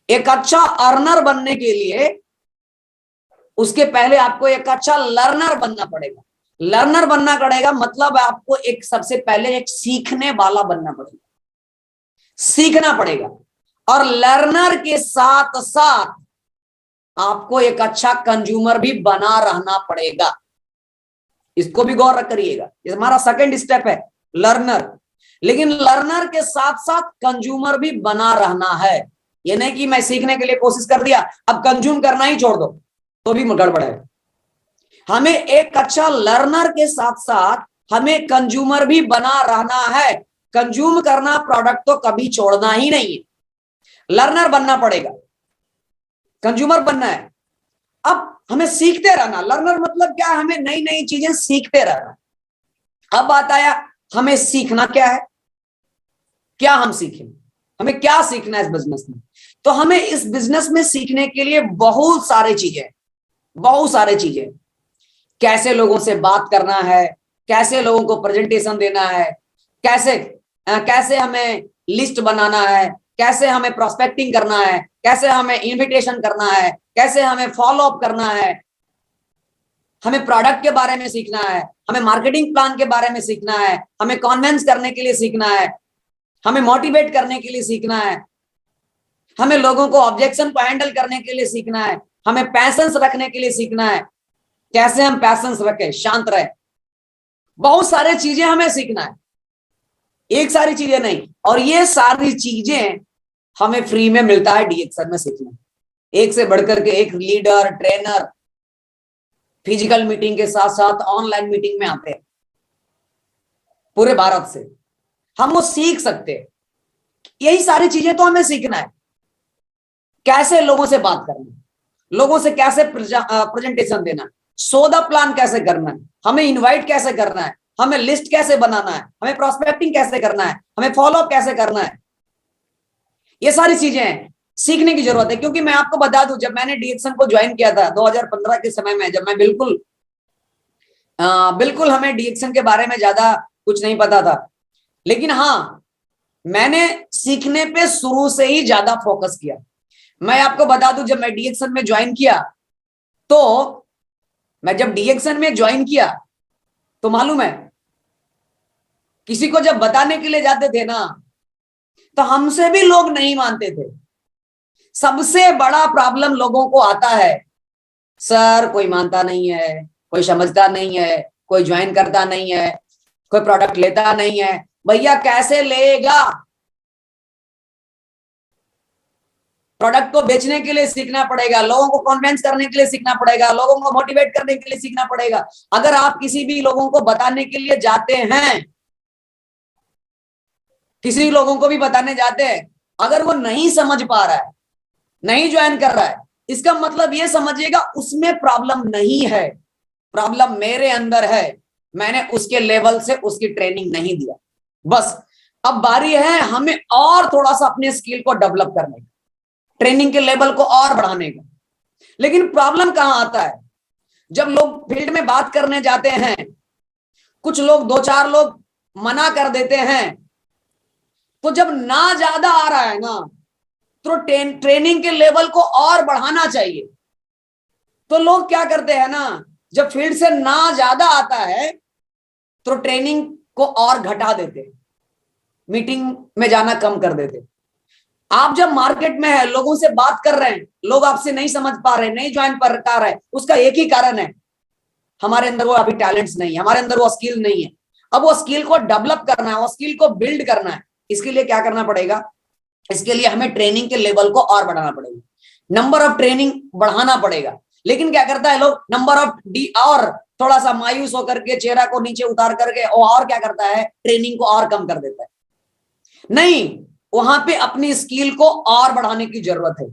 एक अच्छा अर्नर बनने के लिए उसके पहले आपको एक अच्छा लर्नर बनना पड़ेगा। लर्नर बनना पड़ेगा मतलब आपको एक सबसे पहले एक सीखने वाला बनना पड़ेगा, सीखना पड़ेगा। और लर्नर के साथ साथ आपको एक अच्छा कंज्यूमर भी बना रहना पड़ेगा, इसको भी गौर करिएगा। ये हमारा सेकंड स्टेप है, लर्नर। लेकिन लर्नर के साथ साथ कंज्यूमर भी बना रहना है। ये नहीं कि मैं सीखने के लिए कोशिश कर दिया, अब कंज्यूम करना ही छोड़ दो, तो भी गड़बड़ है। हमें एक अच्छा लर्नर के साथ साथ हमें कंज्यूमर भी बना रहना है। कंज्यूम करना प्रोडक्ट तो कभी छोड़ना ही नहीं है, लर्नर बनना पड़ेगा, कंज्यूमर बनना है। अब हमें सीखते रहना, लर्नर मतलब क्या, हमें नई नई चीजें सीखते रहना। अब बात आया हमें सीखना क्या है, क्या हम सीखें, हमें क्या सीखना है इस बिजनेस में। तो हमें इस बिजनेस में सीखने के लिए बहुत सारे चीजें, बहुत सारे चीजें, कैसे लोगों से बात करना है, कैसे लोगों को प्रेजेंटेशन देना है, कैसे कैसे हमें लिस्ट बनाना है, कैसे हमें प्रोस्पेक्टिंग करना है, कैसे हमें इनविटेशन करना है, कैसे हमें फॉलो अप करना है, हमें प्रोडक्ट के बारे में सीखना है, हमें मार्केटिंग प्लान के बारे में सीखना है, हमें कॉन्वेंस करने के लिए सीखना है, हमें मोटिवेट करने के लिए सीखना है, हमें लोगों को ऑब्जेक्शन को हैंडल करने के लिए सीखना है, हमें पैशंस रखने के लिए सीखना है, कैसे हम पैशंस रखें, शांत रहे, बहुत सारी चीजें हमें सीखना है, एक सारी चीजें नहीं। और ये सारी चीजें हमें फ्री में मिलता है डीएक्सन में सीखने। एक से बढ़कर के एक लीडर, ट्रेनर फिजिकल मीटिंग के साथ साथ ऑनलाइन मीटिंग में आते हैं पूरे भारत से, हम वो सीख सकते हैं। यही सारी चीजें तो हमें सीखना है, कैसे लोगों से बात करना, लोगों से कैसे प्रेजेंटेशन देना, सौदा प्लान कैसे करना है, हमें इनवाइट कैसे करना है, हमें लिस्ट कैसे बनाना है, हमें प्रोस्पेक्टिंग कैसे करना है, हमें फॉलोअप कैसे करना है, ये सारी चीजें सीखने की जरूरत है। क्योंकि मैं आपको बता दूं, जब मैंने डीएक्सन को ज्वाइन किया था 2015 के समय में, जब मैं बिल्कुल हमें डीएक्सन के बारे में ज्यादा कुछ नहीं पता था, लेकिन हाँ मैंने सीखने पे शुरू से ही ज्यादा फोकस किया। मैं आपको बता दूं, जब मैं डीएक्सन में ज्वाइन किया तो मैं जब डीएक्सन में ज्वाइन किया तो मालूम है, किसी को जब बताने के लिए जाते थे ना तो हमसे भी लोग नहीं मानते थे। सबसे बड़ा प्रॉब्लम लोगों को आता है, सर कोई मानता नहीं है, कोई समझता नहीं है, कोई ज्वाइन करता नहीं है, कोई प्रोडक्ट लेता नहीं है। भैया कैसे लेगा? प्रोडक्ट को बेचने के लिए सीखना पड़ेगा, लोगों को कन्विंस करने के लिए सीखना पड़ेगा, लोगों को मोटिवेट करने के लिए सीखना पड़ेगा। अगर आप किसी भी लोगों को बताने के लिए जाते हैं, किसी लोगों को भी बताने जाते हैं, अगर वो नहीं समझ पा रहा है, नहीं ज्वाइन कर रहा है, इसका मतलब ये समझिएगा उसमें प्रॉब्लम नहीं है, प्रॉब्लम मेरे अंदर है, मैंने उसके लेवल से उसकी ट्रेनिंग नहीं दिया। बस अब बारी है हमें और थोड़ा सा अपने स्किल को डेवलप करने का, ट्रेनिंग के लेवल को और बढ़ाने का। लेकिन प्रॉब्लम कहां आता है? जब लोग फील्ड में बात करने जाते हैं, कुछ लोग, दो चार लोग मना कर देते हैं, तो जब ना ज्यादा आ रहा है ना, तो ट्रेनिंग के लेवल को और बढ़ाना चाहिए। तो लोग क्या करते हैं ना, जब फील्ड से ना ज्यादा आता है तो ट्रेनिंग को और घटा देते, मीटिंग में जाना कम कर देते। आप जब मार्केट में है, लोगों से बात कर रहे हैं, लोग आपसे नहीं समझ पा रहे, नहीं ज्वाइन कर रहे, उसका एक ही कारण है, हमारे अंदर वो अभी टैलेंट्स नहीं है, हमारे अंदर वो स्किल नहीं है। अब वो स्किल को डेवलप करना है, वो स्किल को बिल्ड करना है। इसके लिए क्या करना पड़ेगा? इसके लिए हमें ट्रेनिंग के लेवल को और बढ़ाना पड़ेगा, नंबर ऑफ ट्रेनिंग बढ़ाना पड़ेगा। लेकिन क्या करता है लोग, नंबर ऑफ डी, और थोड़ा सा मायूस होकर के चेहरा को नीचे उतार करके और क्या करता है, ट्रेनिंग को और कम कर देता है। नहीं, वहां पे अपनी स्किल को और बढ़ाने की जरूरत है,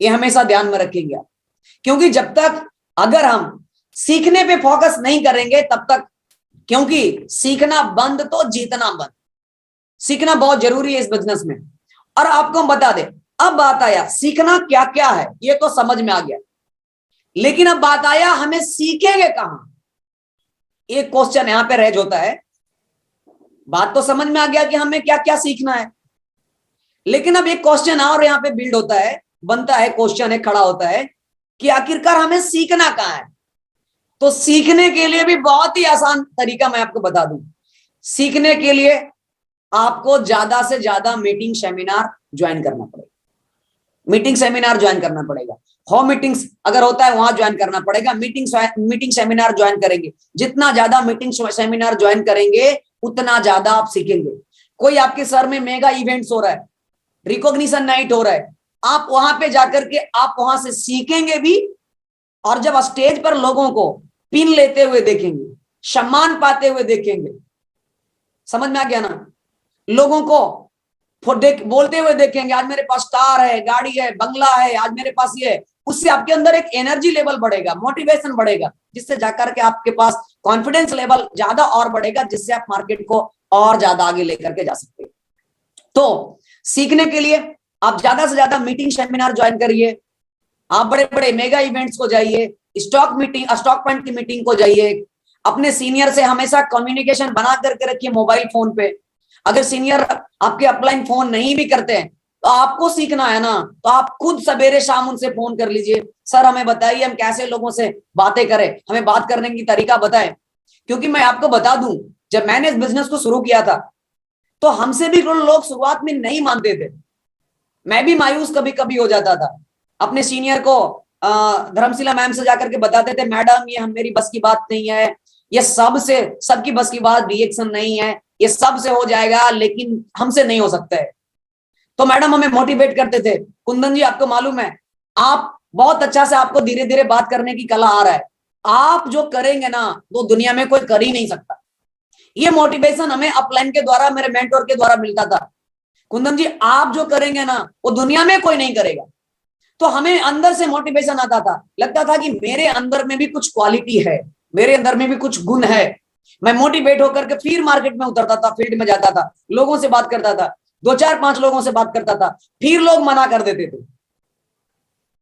ये हमेशा ध्यान में रखेंगे आप। क्योंकि जब तक अगर हम सीखने पे फोकस नहीं करेंगे तब तक, क्योंकि सीखना बंद तो जीतना बंद, सीखना बहुत जरूरी है इस बिजनेस में। और आपको हम बता दें, अब बात आया सीखना क्या क्या है, ये तो समझ में आ गया, लेकिन अब बात आया हमें सीखेंगे कहां, एक क्वेश्चन यहां पे रेज होता है। बात तो समझ में आ गया कि हमें क्या क्या सीखना है, लेकिन अब एक क्वेश्चन और यहां पे बिल्ड होता है, बनता है, क्वेश्चन है, खड़ा होता है कि आखिरकार हमें सीखना कहां है। तो सीखने के लिए भी बहुत ही आसान तरीका मैं आपको बता दूं। सीखने के लिए आपको ज्यादा से ज्यादा मीटिंग सेमिनार ज्वाइन करना पड़ेगा, मीटिंग सेमिनार ज्वाइन करना पड़ेगा। होम मीटिंग्स अगर होता है वहां ज्वाइन करना पड़ेगा, मीटिंग सेमिनार ज्वाइन करेंगे। जितना ज्यादा मीटिंग सेमिनार ज्वाइन करेंगे उतना ज्यादा आप सीखेंगे। कोई आपके सर में मेगा इवेंट्स हो रहा है, रिकॉग्निशन नाइट हो रहा है, आप वहां पे जाकर के आप वहां से सीखेंगे भी, और जब स्टेज पर लोगों को पिन लेते हुए देखेंगे, सम्मान पाते हुए देखेंगे, समझ में आ गया ना, लोगों को बोलते हुए देखेंगे, आज मेरे पास कार है, गाड़ी है, बंगला है, आज मेरे पास ये है, उससे आपके अंदर एक एनर्जी लेवल बढ़ेगा, मोटिवेशन बढ़ेगा, जिससे जाकर के आपके पास कॉन्फिडेंस लेवल ज्यादा और बढ़ेगा, जिससे आप मार्केट को और ज्यादा आगे लेकर के जा सकते हैं। तो सीखने के लिए आप ज्यादा से ज्यादा मीटिंग सेमिनार ज्वाइन करिए, आप बड़े बड़े मेगा इवेंट्स को जाइए, स्टॉक पॉइंट की मीटिंग को जाइए, अपने सीनियर से हमेशा कम्युनिकेशन बना करके रखिए मोबाइल फोन पे। अगर सीनियर आपके अपलाइन फोन नहीं भी करते हैं तो आपको सीखना है ना, तो आप खुद सवेरे शाम उनसे फोन कर लीजिए, सर हमें बताइए हम कैसे लोगों से बातें करें, हमें बात करने की तरीका बताएं। क्योंकि मैं आपको बता दूं, जब मैंने इस बिजनेस को शुरू किया था तो हमसे भी लोग शुरुआत में नहीं मानते थे। मैं भी मायूस कभी कभी हो जाता था। अपने सीनियर को धर्मशिला मैम से जाकर के बताते थे, मैडम ये हम मेरी बस की बात नहीं है, ये सबकी बस की बात रिएक्शन नहीं है, ये सबसे हो जाएगा लेकिन हमसे नहीं हो सकता है। तो मैडम हमें मोटिवेट करते थे, कुंदन जी आपको मालूम है आप बहुत अच्छा से, आपको धीरे धीरे बात करने की कला आ रहा है, आप जो करेंगे ना वो दुनिया में कोई कर ही नहीं सकता। ये मोटिवेशन हमें अपलाइन के द्वारा, मेरे मेंटोर के द्वारा मिलता था, कुंदन जी आप जो करेंगे ना वो दुनिया में कोई नहीं करेगा। तो हमें अंदर से मोटिवेशन आता था, लगता था कि मेरे अंदर में भी कुछ क्वालिटी है, मेरे अंदर में भी कुछ गुण है। मैं मोटिवेट होकर के फिर मार्केट में उतरता था, फील्ड में जाता था, लोगों से बात करता था, 2 4 5 लोगों से बात करता था, फिर लोग मना कर देते थे,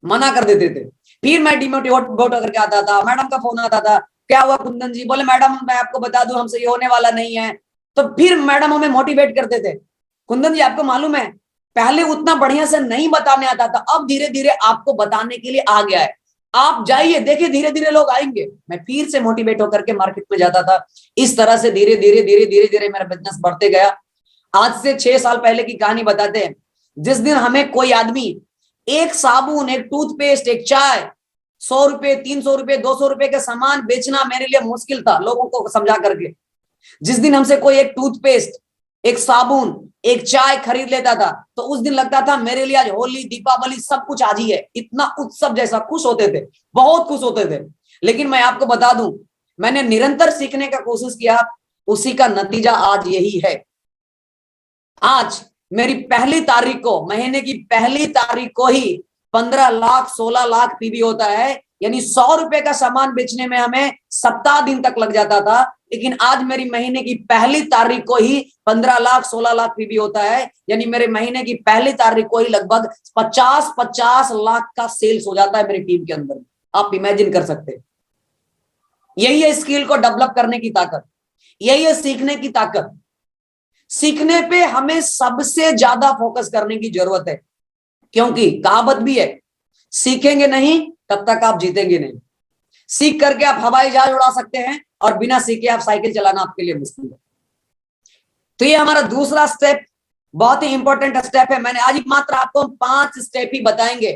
मना कर देते थे। फिर मैं डिमोटिवेट होकर के आता था, मैडम का फोन आता था, क्या हुआ कुंदन जी, बोले मैडम मैं आपको बता दूं हमसे ये होने वाला नहीं है। तो फिर मैडम हमें मोटिवेट करते थे, कुंदन जी आपको मालूम है पहले उतना बढ़िया से नहीं बताने आता था, अब धीरे धीरे आपको बताने के लिए आ गया है, आप जाइए देखिए धीरे धीरे लोग आएंगे। मैं फिर से मोटिवेट होकर के मार्केट में जाता था। इस तरह से धीरे धीरे धीरे धीरे धीरे मेरा बिजनेस बढ़ते गया। आज से 6 साल पहले की कहानी बताते हैं। जिस दिन हमें कोई आदमी एक साबुन, एक टूथपेस्ट, एक चाय, 100 रुपए, 300 रुपए, 200 रुपए के सामान बेचना मेरे लिए मुश्किल था लोगों को समझा करके। जिस दिन हमसे कोई एक टूथपेस्ट, एक साबुन, एक चाय खरीद लेता था तो उस दिन लगता था मेरे लिए आज होली, दीपावली सब कुछ आज ही है, इतना उत्सव जैसा खुश होते थे, बहुत खुश होते थे। लेकिन मैं आपको बता दूं, मैंने निरंतर सीखने का कोशिश किया, उसी का नतीजा आज यही है। आज मेरी पहली तारीख को, महीने की पहली तारीख को ही 15 लाख 16 लाख पीवी होता है, यानी 100 रुपए का सामान बेचने में हमें सप्ताह दिन तक लग जाता था, लेकिन आज मेरी महीने की पहली तारीख को ही 15 लाख 16 लाख पीवी होता है, यानी मेरे महीने की पहली तारीख को ही लगभग 50 लाख का सेल्स हो जाता है मेरी टीम के अंदर। आप इमेजिन कर सकते हैं। यही है स्किल को डेवलप करने की ताकत, यही है सीखने की ताकत। सीखने पे हमें सबसे ज्यादा फोकस करने की जरूरत है, क्योंकि कहावत भी है, सीखेंगे नहीं तब तक आप जीतेंगे नहीं। सीख करके आप हवाई जहाज उड़ा सकते हैं और बिना सीखे आप साइकिल चलाना आपके लिए मुश्किल है। तो ये हमारा दूसरा स्टेप, बहुत ही इंपॉर्टेंट स्टेप है। मैंने आज मात्र आपको 5 स्टेप ही बताएंगे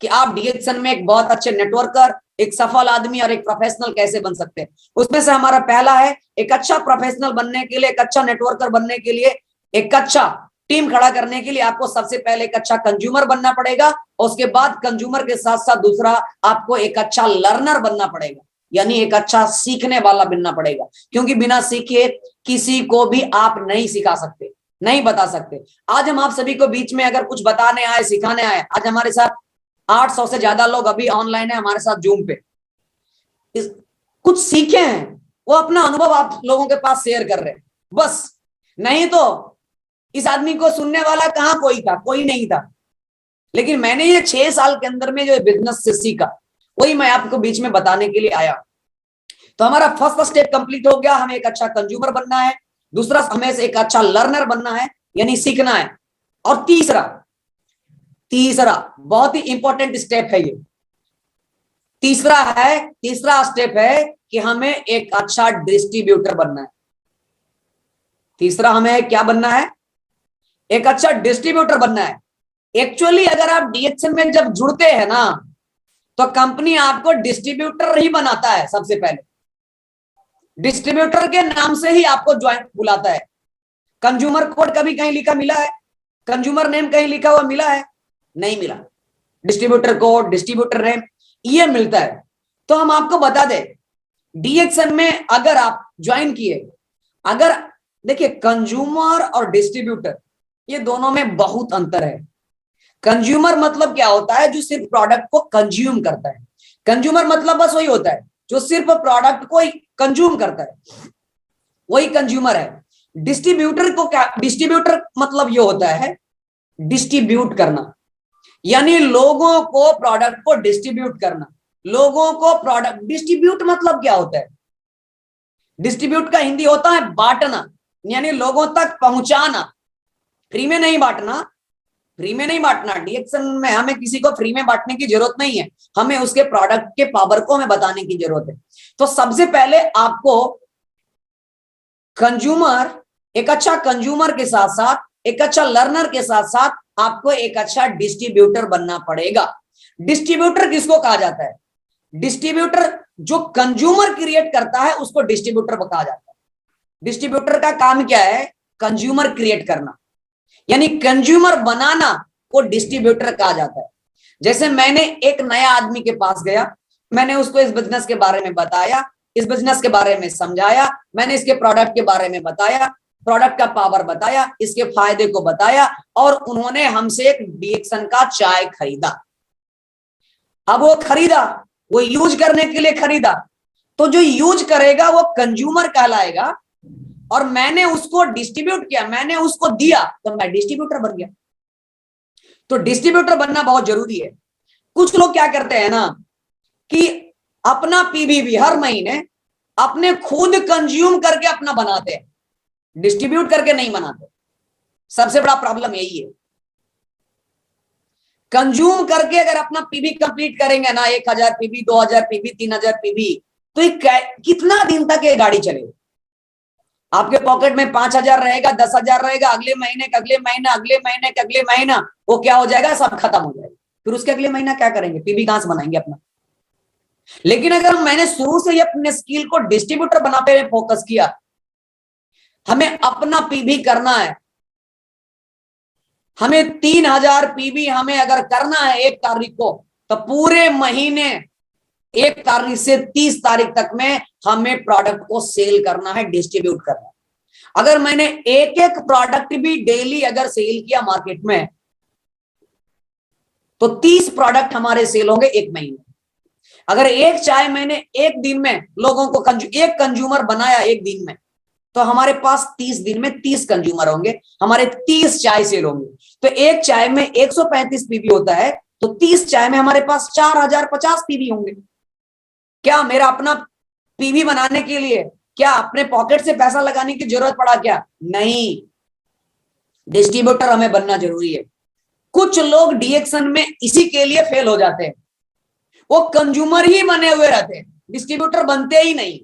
कि आप डीएक्शन में एक बहुत अच्छे नेटवर्कर, एक सफल आदमी और एक प्रोफेशनल कैसे बन सकते हैं। उसमें से हमारा पहला है, एक अच्छा प्रोफेशनल बनने के लिए, एक अच्छा नेटवर्कर बनने के लिए, एक अच्छा टीम खड़ा करने के लिए आपको सबसे पहले एक अच्छा कंज्यूमर बनना पड़ेगा, और उसके बाद कंज्यूमर के साथ साथ दूसरा आपको एक अच्छा लर्नर बनना पड़ेगा, यानी एक अच्छा सीखने वाला बनना पड़ेगा। क्योंकि बिना सीखे किसी को भी आप नहीं सिखा सकते, नहीं बता सकते। आज हम आप सभी को बीच में अगर कुछ बताने आए, सिखाने आए, आज हमारे साथ 800 से ज्यादा लोग अभी ऑनलाइन है हमारे साथ जूम पे, कुछ सीखे हैं, वो अपना अनुभव आप लोगों के पास शेयर कर रहे हैं बस। नहीं तो इस आदमी को सुनने वाला कहां कोई था, कोई नहीं था। लेकिन मैंने ये 6 साल के अंदर में जो बिजनेस से सीखा, वही मैं आपको बीच में बताने के लिए आया। तो हमारा फर्स्ट स्टेप कंप्लीट हो गया, हमें एक अच्छा कंज्यूमर बनना है, दूसरा हमें से एक अच्छा लर्नर बनना है, यानी सीखना है, और तीसरा बहुत ही इंपॉर्टेंट स्टेप है ये, तीसरा स्टेप है कि हमें एक अच्छा डिस्ट्रीब्यूटर बनना है। तीसरा हमें क्या बनना है? एक अच्छा डिस्ट्रीब्यूटर बनना है। एक्चुअली अगर आप डीएक्शन में जब जुड़ते हैं ना, तो कंपनी आपको डिस्ट्रीब्यूटर ही बनाता है। सबसे पहले डिस्ट्रीब्यूटर के नाम से ही आपको ज्वाइन बुलाता है। कंज्यूमर कोड कभी कहीं लिखा मिला है? कंज्यूमर नेम कहीं लिखा हुआ मिला है? नहीं मिला। डिस्ट्रीब्यूटर कोड, डिस्ट्रीब्यूटर नेम ये मिलता है। तो हम आपको बता दें, डीएक्शन में अगर आप ज्वाइन किए, अगर देखिए कंज्यूमर और डिस्ट्रीब्यूटर ये दोनों में बहुत अंतर है। कंज्यूमर मतलब क्या होता है? जो सिर्फ प्रोडक्ट को कंज्यूम करता है। कंज्यूमर मतलब बस वही होता है जो सिर्फ प्रोडक्ट को कंज्यूम करता है, वही कंज्यूमर है। डिस्ट्रीब्यूटर को क्या, डिस्ट्रीब्यूटर मतलब ये होता है डिस्ट्रीब्यूट करना, यानी लोगों को प्रोडक्ट को डिस्ट्रीब्यूट करना, लोगों को प्रोडक्ट। डिस्ट्रीब्यूट मतलब क्या होता है? डिस्ट्रीब्यूट का हिंदी होता है बांटना, यानी लोगों तक पहुंचाना, फ्री में नहीं बांटना, फ्री में नहीं बांटना। डीएक्शन में हमें किसी को फ्री में बांटने की जरूरत नहीं है, हमें उसके प्रोडक्ट के पावर को हमें बताने की जरूरत है। तो सबसे पहले आपको कंज्यूमर, एक अच्छा कंज्यूमर के साथ साथ, एक अच्छा लर्नर के साथ साथ आपको एक अच्छा डिस्ट्रीब्यूटर बनना पड़ेगा। डिस्ट्रीब्यूटर किसको कहा जाता है? डिस्ट्रीब्यूटर जो कंज्यूमर क्रिएट करता है उसको डिस्ट्रीब्यूटर कहा जाता है। डिस्ट्रीब्यूटर का काम क्या है? कंज्यूमर क्रिएट करना, यानी कंज्यूमर बनाना को डिस्ट्रीब्यूटर कहा जाता है। जैसे मैंने एक नया आदमी के पास गया, मैंने उसको इस बिजनेस के बारे में बताया, इस बिजनेस के बारे में समझाया, मैंने इसके प्रोडक्ट के बारे में बताया, प्रोडक्ट का पावर बताया, इसके फायदे को बताया, और उन्होंने हमसे एक डीएक्शन का चाय खरीदा। अब वो खरीदा, वो यूज करने के लिए खरीदा, तो जो यूज करेगा वो कंज्यूमर कहलाएगा, और मैंने उसको डिस्ट्रीब्यूट किया, मैंने उसको दिया, तो मैं डिस्ट्रीब्यूटर बन गया। तो डिस्ट्रीब्यूटर बनना बहुत जरूरी है। कुछ लोग क्या करते हैं ना कि अपना पीबीबी हर महीने अपने खुद कंज्यूम करके अपना बनाते हैं, डिस्ट्रीब्यूट करके नहीं बनाते। सबसे बड़ा प्रॉब्लम यही है। कंज्यूम करके अगर अपना पीबी कंप्लीट करेंगे ना, 1000 पीबी, 2000 पीबी, 3000 पीबी, तो ये कितना दिन तक ये गाड़ी चलेगी? आपके पॉकेट में 5000 रहेगा, 10,000 रहेगा, अगले महीने का अगले महीना, अगले महीने का अगले महीना, वो क्या हो जाएगा? सब खत्म हो जाएगा। फिर उसके अगले महीना क्या करेंगे? पीबी कहां से बनाएंगे अपना? लेकिन अगर मैंने शुरू से ही अपने स्किल को डिस्ट्रीब्यूटर बनाते हुए फोकस किया, हमें अपना पीबी करना है, हमें 3000 पीबी हमें अगर करना है 1 तारीख को, तो पूरे महीने 1 तारीख से 30 तारीख तक में हमें प्रोडक्ट को सेल करना है, डिस्ट्रीब्यूट करना है। अगर मैंने एक एक प्रोडक्ट भी डेली अगर सेल किया मार्केट में, तो 30 प्रोडक्ट हमारे सेल होंगे 1 महीने। अगर एक चाय मैंने एक दिन में लोगों को एक कंज्यूमर बनाया 1 दिन में, तो हमारे पास 30 दिन में 30 कंज्यूमर होंगे, हमारे 30 चाय सेल होंगे। तो एक चाय में 135 पीबी होता है, तो 30 चाय में हमारे पास 4050 पीबी होंगे। क्या मेरा अपना पीबी बनाने के लिए क्या अपने पॉकेट से पैसा लगाने की जरूरत पड़ा क्या? नहीं, डिस्ट्रीब्यूटर हमें बनना जरूरी है। कुछ लोग डीएक्शन में इसी के लिए फेल हो जाते हैं, वो कंज्यूमर ही बने हुए रहते हैं, डिस्ट्रीब्यूटर बनते ही नहीं।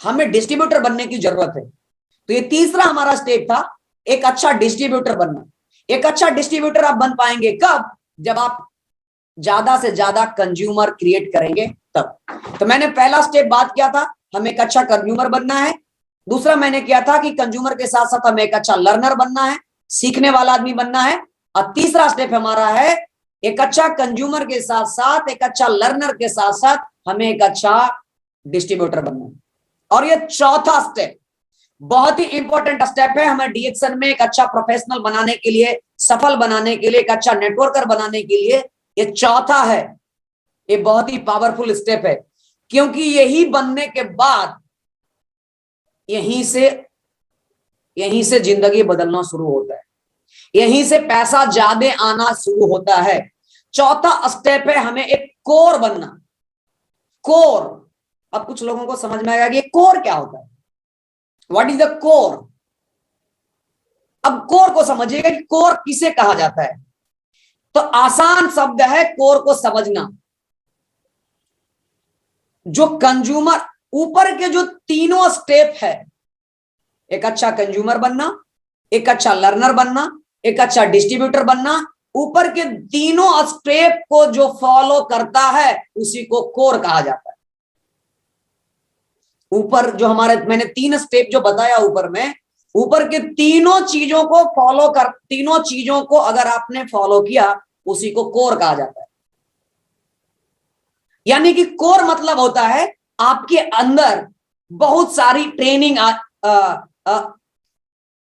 हमें डिस्ट्रीब्यूटर बनने की जरूरत है। तो ये तीसरा हमारा स्टेप था, एक अच्छा डिस्ट्रीब्यूटर बनना। एक अच्छा डिस्ट्रीब्यूटर आप बन पाएंगे कब? जब आप ज्यादा से ज्यादा कंज्यूमर क्रिएट करेंगे तब। तो मैंने पहला स्टेप बात किया था, हमें एक अच्छा कंज्यूमर बनना है। दूसरा मैंने किया था कि कंज्यूमर के साथ साथ हमें एक अच्छा लर्नर बनना है, सीखने वाला आदमी बनना है। और तीसरा स्टेप हमारा है, एक अच्छा कंज्यूमर के साथ साथ, एक अच्छा लर्नर के साथ साथ हमें एक अच्छा डिस्ट्रीब्यूटर बनना है। और ये चौथा स्टेप बहुत ही इंपॉर्टेंट स्टेप है, हमें डीएक्शन में एक अच्छा प्रोफेशनल बनाने के लिए, सफल बनाने के लिए, एक अच्छा नेटवर्कर बनाने के लिए, ये चौथा है। ये बहुत ही पावरफुल स्टेप है, क्योंकि यही बनने के बाद यहीं से जिंदगी बदलना शुरू होता है, यहीं से पैसा ज्यादा आना शुरू होता है। चौथा स्टेप है हमें एक कोर बनना। कोर, अब कुछ लोगों को समझ में आएगा कि कोर क्या होता है, व्हाट इज द कोर। अब कोर को समझिएगा कि कोर किसे कहा जाता है। तो आसान शब्द है कोर को समझना। जो कंज्यूमर, ऊपर के जो तीनों स्टेप है, एक अच्छा कंज्यूमर बनना, एक अच्छा लर्नर बनना, एक अच्छा डिस्ट्रीब्यूटर बनना, ऊपर के तीनों स्टेप को जो फॉलो करता है उसी को कोर कहा जाता है। ऊपर जो हमारे मैंने 3 स्टेप जो बताया ऊपर में, ऊपर के तीनों चीजों को फॉलो कर, तीनों चीजों को अगर आपने फॉलो किया उसी को कोर कहा जाता है। यानी कि कोर मतलब होता है आपके अंदर बहुत सारी ट्रेनिंग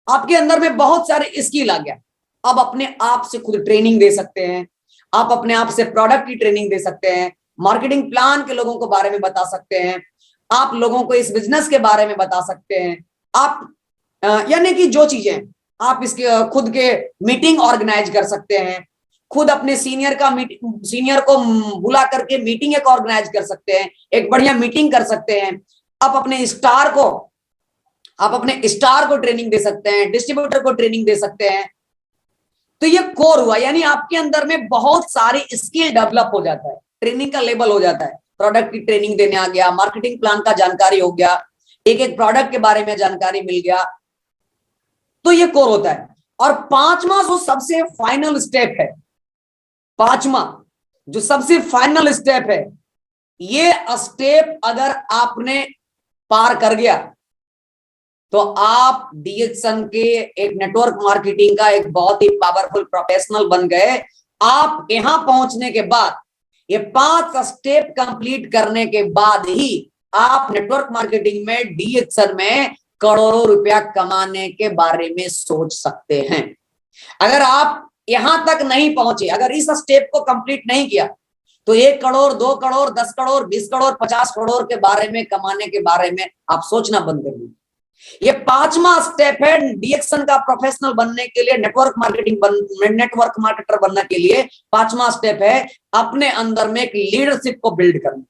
आपके अंदर में बहुत सारे स्किल आ गया। आप अपने आप से खुद ट्रेनिंग दे सकते हैं, आप अपने आप से प्रोडक्ट की ट्रेनिंग दे सकते हैं, मार्केटिंग प्लान के लोगों को बारे में बता सकते हैं, आप लोगों को इस बिजनेस के बारे में बता सकते हैं। आप यानी कि जो चीजें आप इसके खुद के मीटिंग ऑर्गेनाइज कर सकते हैं, खुद अपने सीनियर को बुला करके मीटिंग एक ऑर्गेनाइज कर सकते हैं, एक बढ़िया मीटिंग कर सकते हैं। आप अपने स्टार को आप अपने स्टार को ट्रेनिंग दे सकते हैं, डिस्ट्रीब्यूटर को ट्रेनिंग दे सकते हैं। तो ये कोर हुआ, यानी आपके अंदर में बहुत सारी स्किल डेवलप हो जाता है, ट्रेनिंग का लेवल हो जाता है। प्रोडक्ट की ट्रेनिंग देने आ गया, मार्केटिंग प्लान का जानकारी हो गया, एक एक प्रोडक्ट के बारे में जानकारी मिल गया, तो ये कोर होता है। और पांचवा जो सबसे फाइनल स्टेप है, पांचवा जो सबसे फाइनल स्टेप है, ये स्टेप अगर आपने पार कर गया तो आप डीएक्सन के एक नेटवर्क मार्केटिंग का एक बहुत ही पावरफुल प्रोफेशनल बन गए। आप यहां पहुंचने के बाद, ये 5 स्टेप कंप्लीट करने के बाद ही आप नेटवर्क मार्केटिंग में, डीएक्सन में करोड़ों रुपया कमाने के बारे में सोच सकते हैं। अगर आप यहां तक नहीं पहुंचे, अगर इस स्टेप को कंप्लीट नहीं किया, तो 1 करोड़, 2 करोड़, 10 करोड़, 20 करोड़, 50 करोड़ के बारे में कमाने के बारे में आप सोचना बंद कर दीजिए। ये 5वां स्टेप है डीएक्सन का प्रोफेशनल बनने के लिए, नेटवर्क मार्केटर बनने के लिए 5वां स्टेप है अपने अंदर में एक लीडरशिप को बिल्ड करना।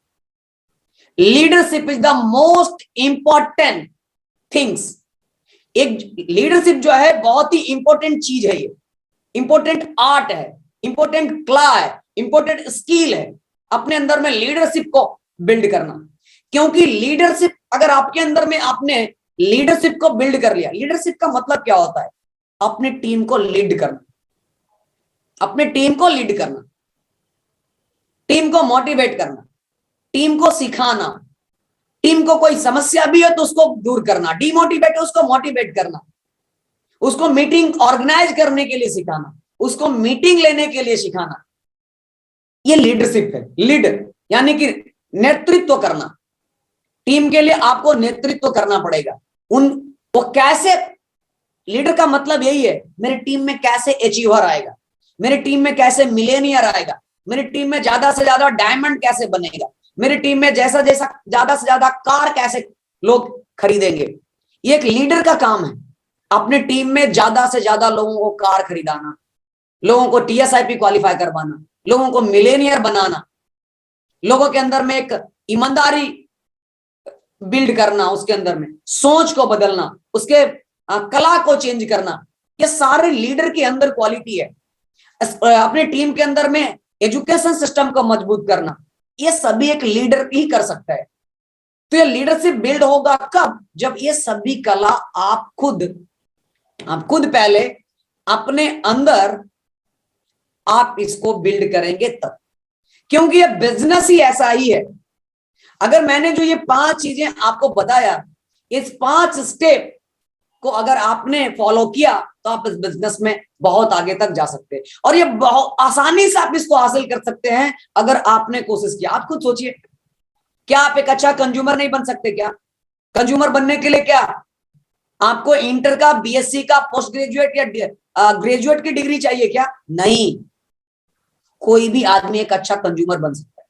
Leadership is the most important things. एक लीडरशिप जो है बहुत ही इंपॉर्टेंट चीज है, ये इंपॉर्टेंट आर्ट है, इंपॉर्टेंट कला है, इंपॉर्टेंट स्किल है, अपने अंदर में लीडरशिप को बिल्ड करना। क्योंकि लीडरशिप अगर आपके अंदर में, आपने लीडरशिप को बिल्ड कर लिया, लीडरशिप का मतलब क्या होता है? अपनी टीम को लीड करना, अपने टीम को लीड करना, टीम को मोटिवेट करना, टीम को सिखाना, टीम को कोई समस्या भी है तो उसको दूर करना, डिमोटिवेट है उसको मोटिवेट करना, उसको मीटिंग ऑर्गेनाइज करने के लिए सिखाना, उसको मीटिंग लेने के लिए सिखाना, ये लीडरशिप है। लीडर यानी कि नेतृत्व करना, टीम के लिए आपको नेतृत्व करना पड़ेगा। वो कैसे, लीडर का मतलब यही है, मेरी टीम में कैसे अचीवर आएगा, मेरी टीम में कैसे मिलेनियर आएगा, मेरी टीम में ज्यादा से ज्यादा डायमंड कैसे बनेगा, मेरी टीम में जैसा जैसा ज्यादा से ज्यादा कार कैसे लोग खरीदेंगे। ये एक लीडर का काम है, अपने टीम में ज्यादा से ज्यादा लोगों को कार खरीदाना, लोगों को टीएसआईपी क्वालिफाई करवाना, लोगों को मिलेनियर बनाना, लोगों के अंदर में एक ईमानदारी बिल्ड करना, उसके अंदर में सोच को बदलना, उसके कला को चेंज करना, ये सारे लीडर के अंदर क्वालिटी है। अपने टीम के अंदर में एजुकेशन सिस्टम को मजबूत करना, ये सभी एक लीडर ही कर सकता है। तो ये लीडरशिप बिल्ड होगा कब? जब ये सभी कला आप खुद पहले अपने अंदर आप इसको बिल्ड करेंगे तब। क्योंकि ये बिजनेस ही ऐसा ही है। अगर मैंने जो ये 5 चीजें आपको बताया, इस 5 स्टेप को अगर आपने फॉलो किया तो आप इस बिजनेस में बहुत आगे तक जा सकते हैं। और ये बहुत आसानी से आप इसको हासिल कर सकते हैं अगर आपने कोशिश किया। आप खुद सोचिए, क्या आप एक अच्छा कंज्यूमर नहीं बन सकते? क्या कंज्यूमर बनने के लिए क्या आपको इंटर का, बीएससी का, पोस्ट ग्रेजुएट या ग्रेजुएट की डिग्री चाहिए क्या? नहीं, कोई भी आदमी एक अच्छा कंज्यूमर बन सकता है।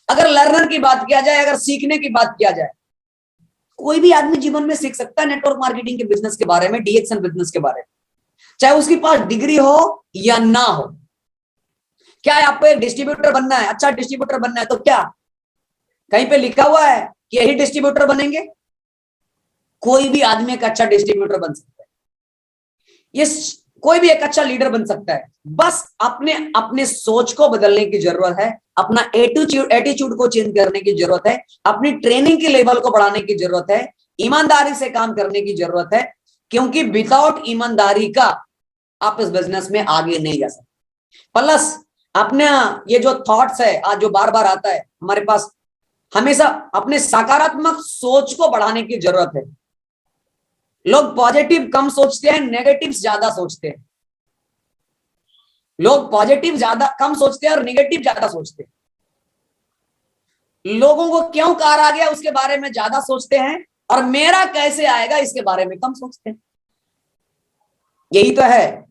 अगर लर्नर की बात किया जाए, अगर सीखने की बात किया जाए, कोई भी आदमी जीवन में सीख सकता है नेटवर्क मार्केटिंग के बिजनेस के बारे में, डीएक्सन बिजनेस के बारे में, चाहे उसके पास डिग्री हो या ना हो। क्या है, आपको एक डिस्ट्रीब्यूटर बनना है, अच्छा डिस्ट्रीब्यूटर बनना है, तो क्या कहीं पे लिखा हुआ है कि यही डिस्ट्रीब्यूटर बनेंगे? कोई भी आदमी एक अच्छा डिस्ट्रीब्यूटर बन सकता है, ये कोई भी एक अच्छा लीडर बन सकता है। बस अपने सोच को बदलने की जरूरत है, अपना एटीट्यूड को चेंज करने की जरूरत है, अपनी ट्रेनिंग के लेवल को बढ़ाने की जरूरत है, ईमानदारी से काम करने की जरूरत है। क्योंकि विदाउट ईमानदारी का आप इस बिजनेस में आगे नहीं जा सकते। प्लस अपने ये जो थॉट्स है आज जो बार बार आता है हमारे पास, हमेशा अपने सकारात्मक सोच को बढ़ाने की जरूरत है। लोग पॉजिटिव कम सोचते हैं, नेगेटिव ज्यादा सोचते हैं। लोग पॉजिटिव ज्यादा कम सोचते हैं और नेगेटिव ज्यादा सोचते हैं। लोगों को क्यों कार आ गया उसके बारे में ज्यादा सोचते हैं, और मेरा कैसे आएगा इसके बारे में कम सोचते हैं। यही तो है,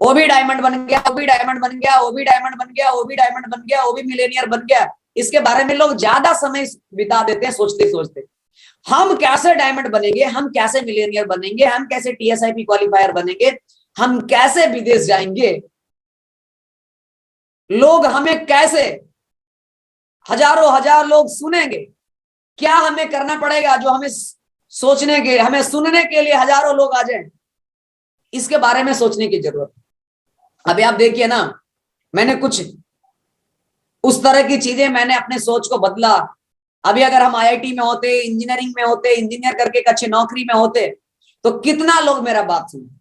वो भी डायमंड बन गया, वो भी डायमंड बन गया, वो भी डायमंड बन गया, वो भी डायमंड बन गया, वो भी मिलेनियर बन गया। इसके बारे में लोग ज्यादा समय बिता देते हैं सोचते सोचते। हम कैसे डायमंड बनेंगे, हम कैसे मिलेनियर बनेंगे, हम कैसे टीएसआईपी क्वालिफायर बनेंगे, हम कैसे विदेश जाएंगे, लोग हमें कैसे, हजारों हजार लोग सुनेंगे, क्या हमें करना पड़ेगा जो हमें सोचने के, हमें सुनने के लिए हजारों लोग आ जाएं, इसके बारे में सोचने की जरूरत है। अभी आप देखिए ना, मैंने कुछ उस तरह की चीजें, मैंने अपने सोच को बदला। अभी अगर हम आईआईटी में होते, इंजीनियरिंग में होते, इंजीनियर करके एक अच्छी नौकरी में होते, तो कितना लोग मेरा बात सुनते।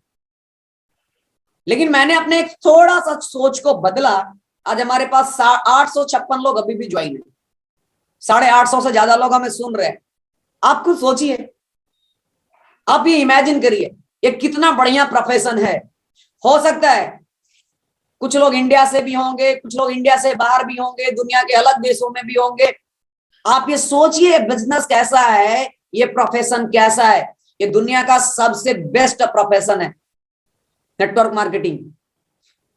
लेकिन मैंने अपने एक थोड़ा सा सोच को बदला। आज हमारे पास 856 लोग अभी भी ज्वाइन है, 850 से ज्यादा लोग हमें सुन रहे हैं। आप कुछ सोचिए, आप ये इमेजिन करिए, ये कितना बढ़िया प्रोफेशन है। हो सकता है कुछ लोग इंडिया से भी होंगे, कुछ लोग इंडिया से बाहर भी होंगे, दुनिया के अलग देशों में भी होंगे। आप ये सोचिए, बिजनेस कैसा है, ये प्रोफेशन कैसा है। ये दुनिया का सबसे बेस्ट प्रोफेशन है, नेटवर्क मार्केटिंग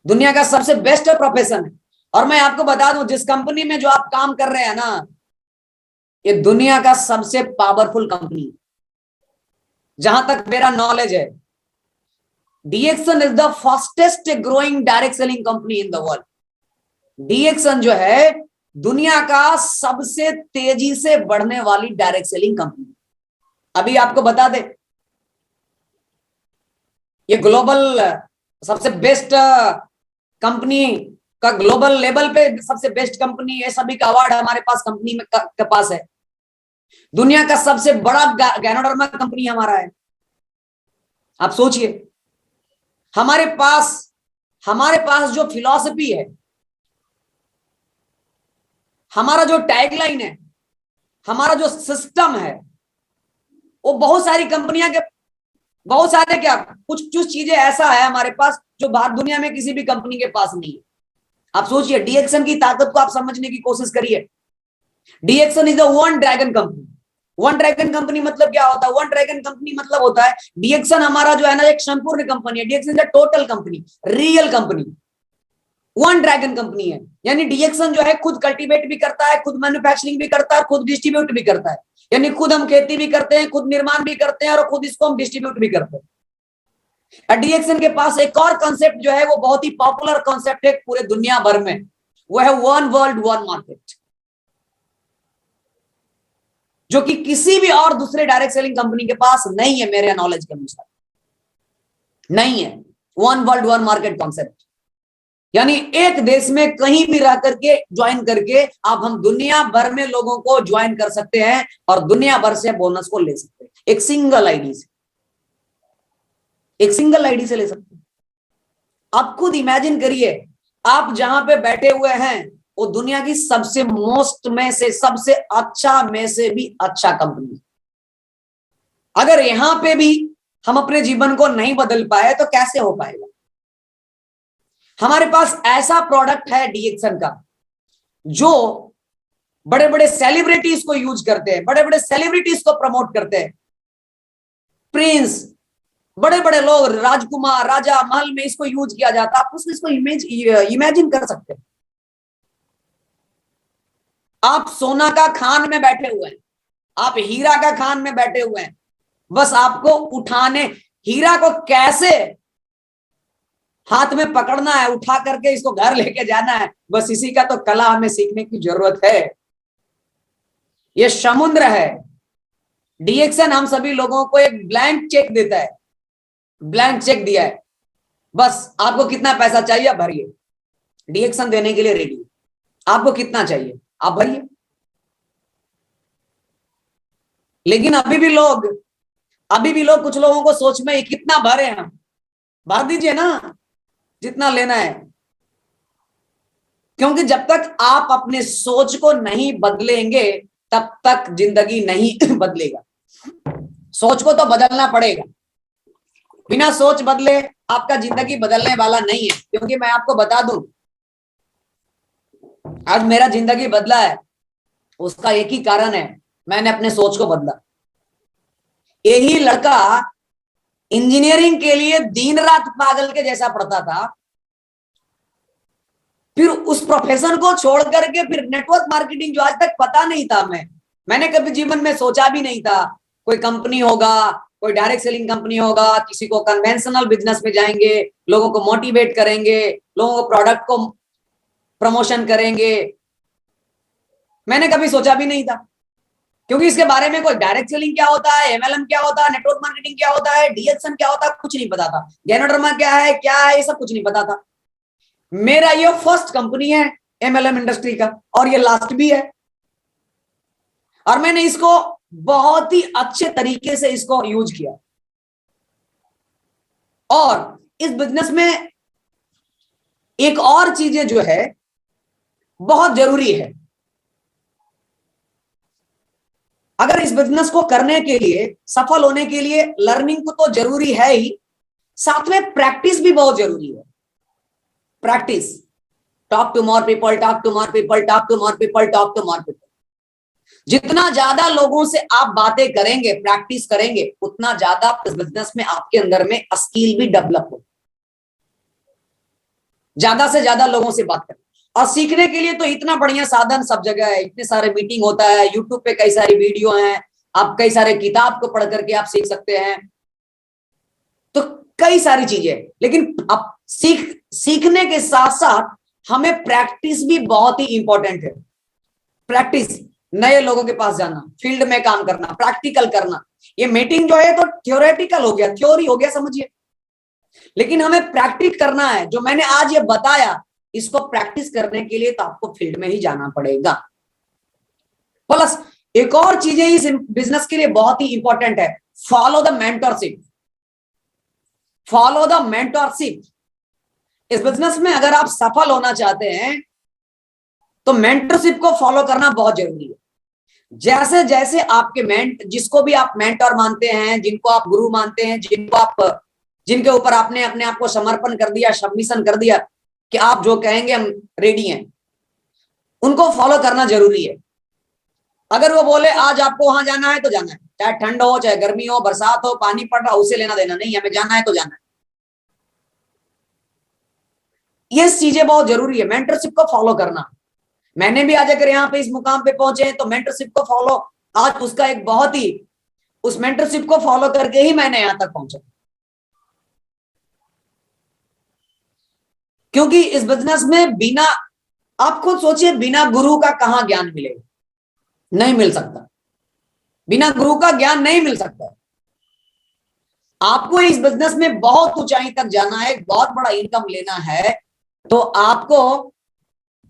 दुनिया का सबसे बेस्ट प्रोफेशन है। और मैं आपको बता दूं, जिस कंपनी में जो आप काम कर रहे हैं ना, ये दुनिया का सबसे पावरफुल कंपनी है, जहां तक मेरा नॉलेज है। DXN is the fastest growing direct selling company in the world. DXN जो है दुनिया का सबसे तेजी से बढ़ने वाली डायरेक्ट सेलिंग कंपनी। अभी आपको बता दे, ये ग्लोबल सबसे बेस्ट कंपनी का, ग्लोबल लेवल पे सबसे बेस्ट कंपनी, ये सभी का अवार्ड हमारे पास कंपनी में के पास है। दुनिया का सबसे बड़ा गैनोडर्मा कंपनी हमारा है। आप सोचिए, हमारे पास जो फिलॉसफी है, हमारा जो टैगलाइन है, हमारा जो सिस्टम है, वो बहुत सारी कंपनियां के, बहुत सारे क्या, कुछ चीजें ऐसा है हमारे पास जो बाहर दुनिया में किसी भी कंपनी के पास नहीं है। आप सोचिए, DXN की ताकत को आप समझने की कोशिश करिए। DXN is the one dragon company. One dragon company मतलब क्या होता है? वन ड्रैगन कंपनी मतलब होता है, DXN हमारा जो है ना, एक संपूर्ण कंपनी है। DXN is total company, real company, one dragon company है। यानी DXN जो है खुद कल्टीवेट भी करता है, खुद मैन्युफैक्चरिंग भी करता है, खुद डिस्ट्रीब्यूट भी करता है। यानी खुद हम खेती भी करते हैं, खुद निर्माण भी करते हैं, और खुद इसको हम डिस्ट्रीब्यूट भी करते हैं। DXN के पास एक और कॉन्सेप्ट जो है, वो बहुत ही पॉपुलर कॉन्सेप्ट है पूरे दुनिया भर में, वो है वन वर्ल्ड वन मार्केट, जो कि किसी भी और दूसरे डायरेक्ट सेलिंग कंपनी के पास नहीं है, मेरे नॉलेज के अनुसार नहीं है। One world one market concept, यानी एक देश में कहीं भी रह करके ज्वाइन करके आप, हम दुनिया भर में लोगों को ज्वाइन कर सकते हैं और दुनिया भर से बोनस को ले सकते हैं, एक सिंगल आईडी से, एक सिंगल आईडी से ले सकते हैं। आप खुद इमेजिन करिए, आप जहां पे बैठे हुए हैं वो दुनिया की सबसे मोस्ट में से, सबसे अच्छा में से भी अच्छा कंपनी। अगर यहां पे भी हम अपने जीवन को नहीं बदल पाए तो कैसे हो पाएगा? हमारे पास ऐसा प्रोडक्ट है DXN का, जो बड़े बड़े सेलिब्रिटीज को यूज करते हैं, बड़े बड़े सेलिब्रिटीज को प्रमोट करते हैं। प्रिंस, बड़े बड़े लोग, राजकुमार, राजा, महल में इसको यूज किया जाता है। आप इसको इमेजिन कर सकते हैं। आप सोना का खान में बैठे हुए हैं, आप हीरा का खान में बैठे हुए हैं, बस आपको उठाने, हीरा को कैसे हाथ में पकड़ना है, उठा करके इसको घर लेके जाना है, बस इसी का तो कला हमें सीखने की जरूरत है। ये समुद्र है। DXN हम सभी लोगों को एक ब्लैंक चेक देता है, ब्लैंक चेक दिया है, बस आपको कितना पैसा चाहिए आप भरिए। DXN देने के लिए रेडी, आपको कितना चाहिए आप भरिए। लेकिन अभी भी लोग कुछ लोगों को सोच में, कितना भरे हम, भर दीजिए ना जितना लेना है। क्योंकि जब तक आप अपने सोच को नहीं बदलेंगे तब तक जिंदगी नहीं बदलेगा। सोच को तो बदलना पड़ेगा, बिना सोच बदले आपका जिंदगी बदलने वाला नहीं है। क्योंकि मैं आपको बता दूं, आज मेरा जिंदगी बदला है, उसका एक ही कारण है, मैंने अपने सोच को बदला। यही लड़का इंजीनियरिंग के लिए दिन रात पागल के जैसा पढ़ता था, फिर उस प्रोफेशन को छोड़ करके फिर नेटवर्क मार्केटिंग, जो आज तक पता नहीं था, मैंने कभी जीवन में सोचा भी नहीं था कोई कंपनी होगा, कोई डायरेक्ट सेलिंग कंपनी होगा, किसी को कन्वेंशनल बिजनेस में जाएंगे, लोगों को मोटिवेट करेंगे, लोगों को प्रोडक्ट को प्रमोशन करेंगे, मैंने कभी सोचा भी नहीं था। क्योंकि इसके बारे में कोई डायरेक्ट सेलिंग क्या होता है, एमएलएम क्या होता है, नेटवर्क मार्केटिंग क्या होता है, डीएक्सएन क्या होता है, कुछ नहीं पता था। गैनोडर्मा क्या है, ये सब कुछ नहीं पता था। मेरा ये फर्स्ट कंपनी है एमएलएम इंडस्ट्री का, और ये लास्ट भी है। और मैंने इसको बहुत ही अच्छे तरीके से इसको यूज किया। और इस बिजनेस में एक और चीजें जो है बहुत जरूरी है। अगर इस बिजनेस को करने के लिए, सफल होने के लिए लर्निंग तो जरूरी है ही, साथ में प्रैक्टिस भी बहुत जरूरी है। Practice, talk to more people, talk to more people, talk to more people, talk to more people. जितना ज्यादा लोगों से आप बातें करेंगे, प्रैक्टिस करेंगे, उतना ज्यादा इस बिजनेस में आपके अंदर में स्किल भी डेवलप हो। ज्यादा से ज्यादा लोगों से बात करें। और सीखने के लिए तो इतना बढ़िया साधन सब जगह है, इतने सारे मीटिंग होता है, यूट्यूब पे कई सारी वीडियो हैं, आप कई सारे किताब को पढ़ करके आप सीख सकते हैं, तो कई सारी चीजें। लेकिन अब सीखने के साथ साथ हमें प्रैक्टिस भी बहुत ही इंपॉर्टेंट है। प्रैक्टिस, नए लोगों के पास जाना, फील्ड में काम करना, प्रैक्टिकल करना। ये मीटिंग जो है तो थ्योरेटिकल हो गया, थ्योरी हो गया समझिए, लेकिन हमें प्रैक्टिस करना है। जो मैंने आज ये बताया, इसको प्रैक्टिस करने के लिए तो आपको फील्ड में ही जाना पड़ेगा। प्लस एक और चीजें इस बिजनेस के लिए बहुत ही इंपॉर्टेंट है, follow the mentorship. Follow the mentorship. इस बिजनेस में अगर आप सफल होना चाहते हैं तो मेंटरशिप को फॉलो करना बहुत जरूरी है। जैसे जैसे आपके जिसको भी आप मेंटर मानते हैं, जिनको आप गुरु मानते हैं, जिनके ऊपर आपने अपने आप को समर्पण कर दिया, सबमिशन कर दिया कि आप जो कहेंगे हम रेडी हैं, उनको फॉलो करना जरूरी है। अगर वो बोले आज आपको वहां जाना है तो जाना है, चाहे ठंड हो, चाहे गर्मी हो, बरसात हो, पानी पड़ रहा, उसे लेना देना नहीं, हमें जाना है तो जाना है। ये चीजें बहुत जरूरी है, मेंटरशिप को फॉलो करना। मैंने भी आज अगर यहाँ पे इस मुकाम पे पहुंचे हैं तो मेंटरशिप को फॉलो, आज उसका एक बहुत ही, उस मेंटरशिप को फॉलो करके ही मैंने यहां तक पहुंचा। क्योंकि इस बिजनेस में बिना, आप खुद सोचिए, बिना गुरु का कहां ज्ञान मिलेगा? नहीं मिल सकता, बिना गुरु का ज्ञान नहीं मिल सकता। आपको इस बिजनेस में बहुत ऊंचाई तक जाना है, बहुत बड़ा इनकम लेना है, तो आपको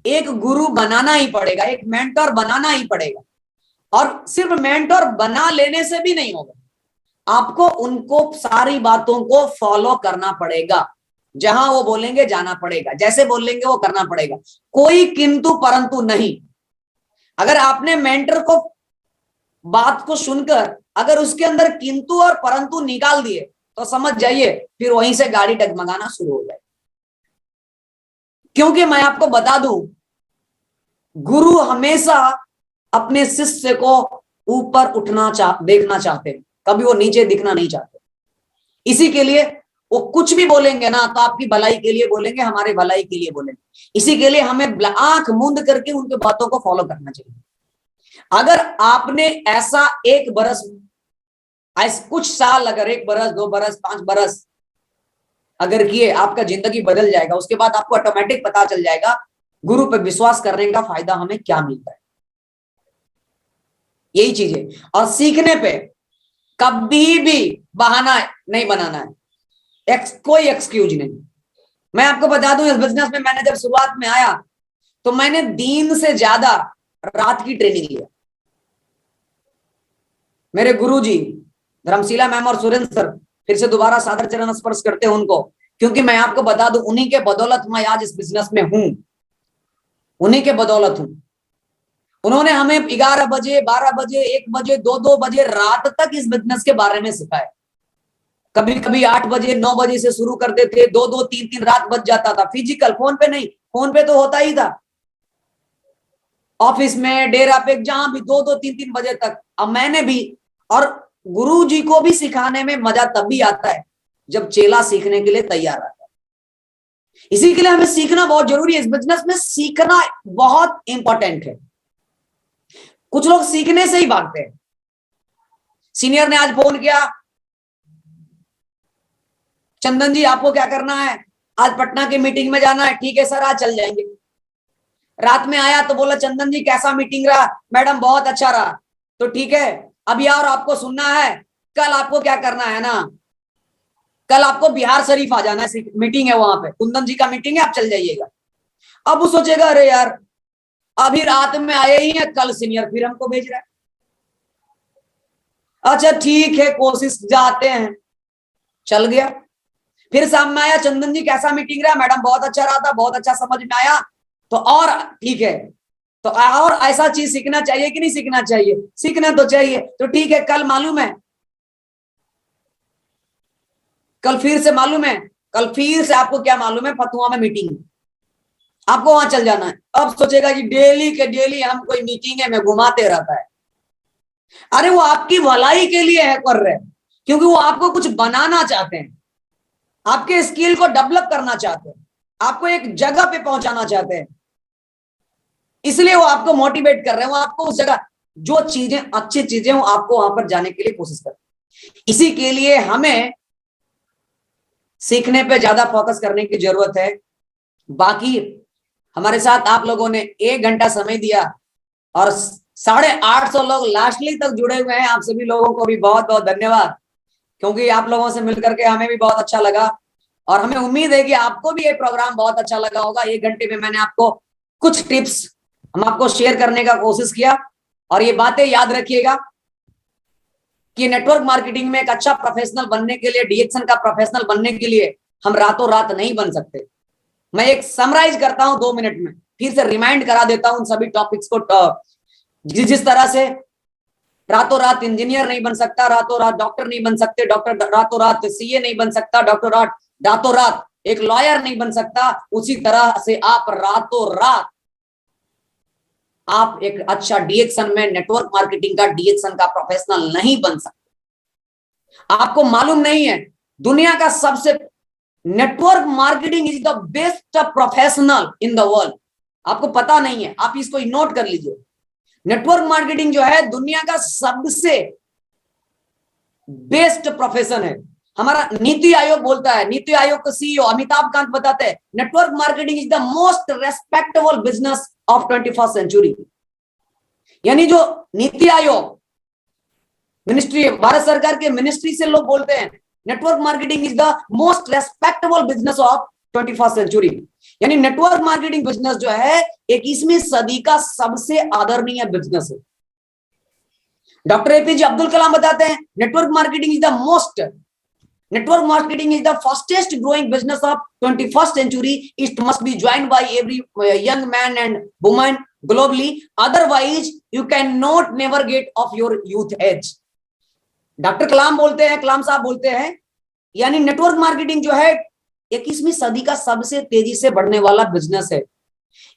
एक गुरु बनाना ही पड़ेगा, एक मेंटर बनाना ही पड़ेगा। और सिर्फ मेंटर बना लेने से भी नहीं होगा, आपको उनको सारी बातों को फॉलो करना पड़ेगा। जहां वो बोलेंगे जाना पड़ेगा, जैसे बोलेंगे वो करना पड़ेगा, कोई किंतु परंतु नहीं। अगर आपने मेंटर को बात को सुनकर अगर उसके अंदर किंतु और परंतु निकाल दिए तो समझ जाइए फिर वहीं से गाड़ी डगमगाना शुरू हो जाए। क्योंकि मैं आपको बता दूं, गुरु हमेशा अपने शिष्य को ऊपर उठना देखना चाहते हैं, कभी वो नीचे दिखना नहीं चाहते। इसी के लिए वो कुछ भी बोलेंगे ना तो आपकी भलाई के लिए बोलेंगे, हमारे भलाई के लिए बोलेंगे। इसी के लिए हमें आंख मूंद करके उनकी बातों को फॉलो करना चाहिए। अगर आपने ऐसा एक बरस, कुछ साल, अगर 1 बरस, 2 बरस, 5 बरस अगर किए, आपका जिंदगी बदल जाएगा। उसके बाद आपको ऑटोमेटिक पता चल जाएगा गुरु पे विश्वास करने का फायदा हमें क्या मिलता है। यही चीज है। और सीखने पे कभी भी बहाना नहीं बनाना है, कोई एक्सक्यूज नहीं। मैं आपको बता दूं, इस बिजनेस में मैंने जब शुरुआत में आया तो मैंने दिन से ज्यादा रात की ट्रेनिंग लिया। मेरे गुरुजी धर्मशिला मैम और सुरेंद्र सर, फिर से दोबारा सादर चरण स्पर्श करते हैं उनको, क्योंकि मैं आपको बता दूं, उन्हीं के बदौलत मैं आज इस बिजनेस में हूं, उन्हीं के बदौलत हूं। उन्होंने हमें 11 बजे, 12 बजे, 1 बजे, 2-2 बजे रात तक इस बिजनेस के बारे में सिखाया। कभी कभी 8 बजे, 9 बजे से शुरू करते थे, 2-2, 3-3 रात बज जाता था। फिजिकल, फोन पे नहीं, फोन पे तो होता ही था, ऑफिस में, डेरा पे, जहां भी 2-2, 3-3 बजे तक। अब मैंने भी, और गुरु जी को भी सिखाने में मजा तब भी आता है जब चेला सीखने के लिए तैयार आता है। इसी के लिए हमें सीखना बहुत जरूरी है। इस बिजनेस में सीखना बहुत इंपॉर्टेंट है। कुछ लोग सीखने से ही भागते हैं। सीनियर ने आज फोन किया, चंदन जी आपको क्या करना है, आज पटना की मीटिंग में जाना है। ठीक है सर, आज चल जाएंगे। रात में आया तो बोला, चंदन जी कैसा मीटिंग रहा? मैडम बहुत अच्छा रहा। तो ठीक है, अभी और आपको सुनना है, कल आपको क्या करना है ना, कल आपको बिहार शरीफ आ जाना है, मीटिंग है वहां पे, कुंदन जी का मीटिंग है, आप चल जाइएगा। अब वो सोचेगा अरे यार अभी रात में आए ही हैं, कल सीनियर फिर हमको भेज रहा है। अच्छा ठीक है, कोशिश जाते हैं, चल गया। फिर शाम में आया, चंदन जी कैसा मीटिंग रहा? मैडम बहुत अच्छा रहा था, बहुत अच्छा समझ में आया। तो और ठीक है, तो और ऐसा चीज सीखना चाहिए कि नहीं सीखना चाहिए? सीखना तो चाहिए। तो ठीक है, कल मालूम है, कल फिर से मालूम है, कल फिर से आपको क्या मालूम है, फतुआ में मीटिंग, आपको वहां चल जाना है। अब सोचेगा कि डेली के डेली हम कोई मीटिंग है में घुमाते रहता है। अरे वो आपकी भलाई के लिए है कर रहे, क्योंकि वो आपको कुछ बनाना चाहते हैं, आपके स्किल को डेवलप करना चाहते हैं, आपको एक जगह पे पहुंचाना चाहते हैं, इसलिए वो आपको मोटिवेट कर रहे हैं, वो आपको उस जगह जो चीजें अच्छी चीजें वो आपको वहां पर जाने के लिए कोशिश करते हैं। इसी के लिए हमें सीखने पे ज्यादा फोकस करने की जरूरत है। बाकी हमारे साथ आप लोगों ने 1 घंटा समय दिया और 850 लोग लास्टली तक जुड़े हुए हैं, आप सभी लोगों को भी बहुत बहुत धन्यवाद, क्योंकि आप लोगों से मिलकर के हमें भी बहुत अच्छा लगा और हमें उम्मीद है कि आपको भी ये प्रोग्राम बहुत अच्छा लगा होगा। 1 घंटे में मैंने आपको कुछ टिप्स हम आपको शेयर करने का कोशिश किया, और ये बातें याद रखिएगा कि नेटवर्क मार्केटिंग में एक अच्छा प्रोफेशनल बनने के लिए, डीएक्शन का प्रोफेशनल बनने के लिए हम रातों रात नहीं बन सकते। मैं एक समराइज करता हूं 2 मिनट में, फिर से रिमाइंड करा देता हूं उन सभी टॉपिक्स को। जिस तरह से रातों रात इंजीनियर नहीं बन सकता, रातों रात डॉक्टर नहीं बन सकते, डॉक्टर रातों रात सीए नहीं बन सकता, डॉक्टर रातों रात एक लॉयर नहीं बन सकता, उसी तरह से आप रातों रात आप एक अच्छा डीएक्शन में, नेटवर्क मार्केटिंग का डीएक्शन का प्रोफेशनल नहीं बन सकते। आपको मालूम नहीं है, दुनिया का सबसे network marketing is the best professional in the world. आपको पता नहीं है, आप इसको नोट कर लीजिए। नेटवर्क मार्केटिंग जो है दुनिया का सबसे बेस्ट प्रोफेशन है। हमारा नीति आयोग बोलता है, नीति आयोग का सीईओ अमिताभ कांत बताते हैं, network marketing is the most respectable business of 21st century. यानी जो नीति आयोग मिनिस्ट्री, भारत सरकार के मिनिस्ट्री से लोग बोलते हैं network marketing is the most respectable business of 21st century. यानी नेटवर्क मार्केटिंग बिजनेस जो है 21वीं सदी का सबसे आदरणीय बिजनेस है। डॉक्टर एपीजे अब्दुल कलाम बताते हैं network marketing is the fastest growing business of 21st century. It must be joined by every young man and woman globally, otherwise you cannot never get of your youth age. Doctor Kalam बोलते हैं, कलाम साहब बोलते हैं, यानी network marketing जो है 21वीं सदी का सबसे तेजी से बढ़ने वाला बिजनेस है।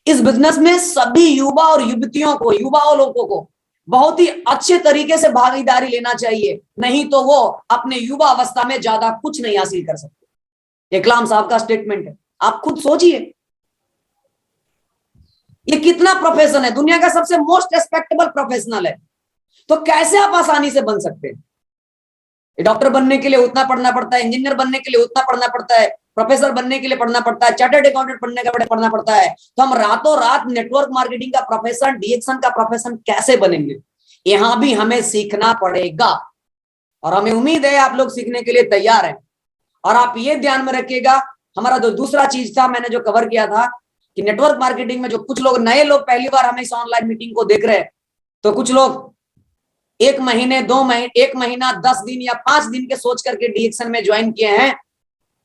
इस बिजनेस में सभी युवा और युवतियों को, युवा और लोगों को बहुत ही अच्छे तरीके से भागीदारी लेना चाहिए, नहीं तो वो अपने युवा अवस्था में ज्यादा कुछ नहीं हासिल कर सकते। ये कलाम साहब का स्टेटमेंट है, आप खुद सोचिए ये कितना प्रोफेशन है, दुनिया का सबसे मोस्ट रेस्पेक्टेबल प्रोफेशनल है, तो कैसे आप आसानी से बन सकते हैं? डॉक्टर बनने के लिए उतना पढ़ना पड़ता है, इंजीनियर बनने के लिए उतना पढ़ना पड़ता है, प्रोफेसर बनने के लिए पढ़ना पड़ता है, चार्टर्ड अकाउंटेंट बनने का पढ़ना पड़ता है। तो हम रातों रात नेटवर्क मार्केटिंग का प्रोफेशन, डीएक्शन का प्रोफेशन कैसे बनेंगे? यहां भी हमें सीखना पड़ेगा, और हमें उम्मीद है आप लोग सीखने के लिए तैयार हैं। और आप ये ध्यान में रखिएगा, हमारा जो दूसरा चीज था मैंने जो कवर किया था कि नेटवर्क मार्केटिंग में जो कुछ लोग नए लोग पहली बार हमें इस ऑनलाइन मीटिंग को देख रहे हैं, तो कुछ लोग 1 महीने 2 महीने 1 महीना 10 दिन या 5 दिन के सोच करके डीएक्शन में ज्वाइन किए हैं,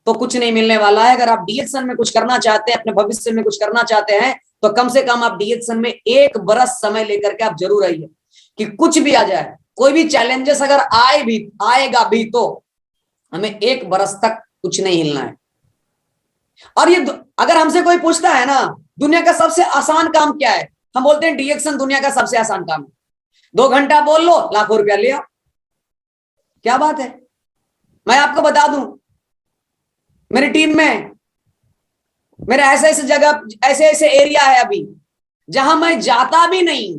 तो कुछ नहीं मिलने वाला है। अगर आप डीएक्शन में कुछ करना चाहते हैं, अपने भविष्य में कुछ करना चाहते हैं, तो कम से कम आप डीएक्शन में 1 बरस समय लेकर के आप जरूर आइए, कि कुछ भी आ जाए, कोई भी चैलेंजेस अगर आएगा भी, तो हमें 1 बरस तक कुछ नहीं हिलना है। और ये अगर हमसे कोई पूछता है ना दुनिया का सबसे आसान काम क्या है, हम बोलते हैं डीएक्शन दुनिया का सबसे आसान काम है। 2 घंटा बोल लो, लाखों रुपया ले आओ, क्या बात है। मैं आपको बता दूं, मेरी टीम में मेरे ऐसे ऐसे जगह, ऐसे ऐसे एरिया है अभी जहां मैं जाता भी नहीं,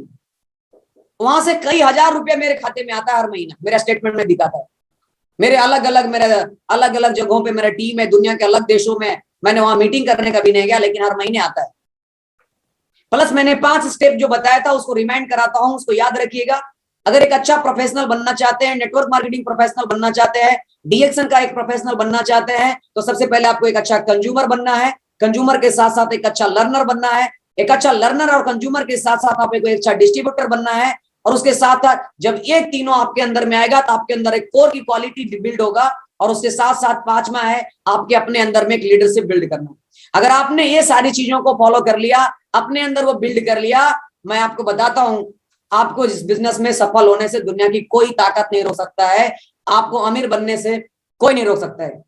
वहां से कई हजार रुपया मेरे खाते में आता है हर महीना, मेरा स्टेटमेंट में दिखाता है। मेरे अलग अलग जगहों पे मेरा टीम है, दुनिया के अलग देशों में, मैंने वहां मीटिंग करने का भी नहीं गया, लेकिन हर महीने आता है। प्लस मैंने 5 स्टेप जो बताया था उसको रिमाइंड कराता हूं, उसको याद रखिएगा। अगर एक अच्छा प्रोफेशनल बनना चाहते हैं, नेटवर्क मार्केटिंग प्रोफेशनल बनना चाहते हैं, डीएक्शन का एक प्रोफेशनल बनना चाहते हैं, तो सबसे पहले आपको एक अच्छा कंज्यूमर बनना है, कंज्यूमर के साथ साथ एक अच्छा लर्नर बनना है, एक अच्छा लर्नर और कंज्यूमर के साथ साथ आपको एक अच्छा डिस्ट्रीब्यूटर बनना है, और उसके साथ साथ जब ये तीनों आपके अंदर में आएगा तो आपके अंदर एक कोर की क्वालिटी बिल्ड होगा, और उसके साथ साथ पांचवा है आपके अपने अंदर में एक लीडरशिप बिल्ड करना। अगर आपने ये सारी चीजों को फॉलो कर लिया, अपने अंदर वो बिल्ड कर लिया, मैं आपको बताता हूं, आपको इस बिजनेस में सफल होने से दुनिया की कोई ताकत नहीं रोक सकता है, आपको अमीर बनने से कोई नहीं रोक सकता है।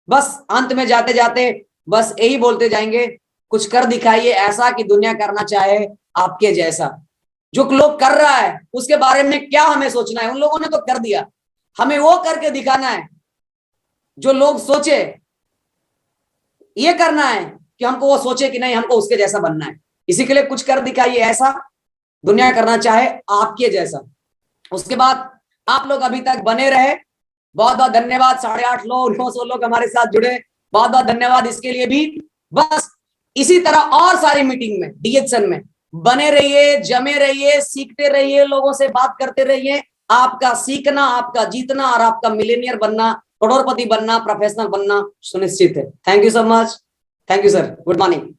बस अंत में जाते जाते बस यही बोलते जाएंगे, कुछ कर दिखाइए ऐसा कि दुनिया करना चाहे आपके जैसा। जो लोग कर रहा है उसके बारे में क्या हमें सोचना है, उन लोगों ने तो कर दिया, हमें वो करके दिखाना है जो लोग सोचे। ये करना है कि हमको वो सोचे कि नहीं हमको उसके जैसा बनना है, इसी के लिए कुछ कर दिखाइए ऐसा दुनिया करना चाहे आपके जैसा। उसके बाद आप लोग अभी तक बने रहे, बहुत बहुत धन्यवाद। 850 लोग 900 लोग हमारे साथ जुड़े, बहुत बहुत धन्यवाद इसके लिए भी। बस इसी तरह और सारी मीटिंग में डीएक्शन में बने रहिए, जमे रहिए, सीखते रहिए, लोगों से बात करते रहिए। आपका सीखना, आपका जीतना और आपका मिलेनियर बनना, करोड़पति बनना, प्रोफेशनल बनना सुनिश्चित है। Thank you so much. Thank you sir. Good morning.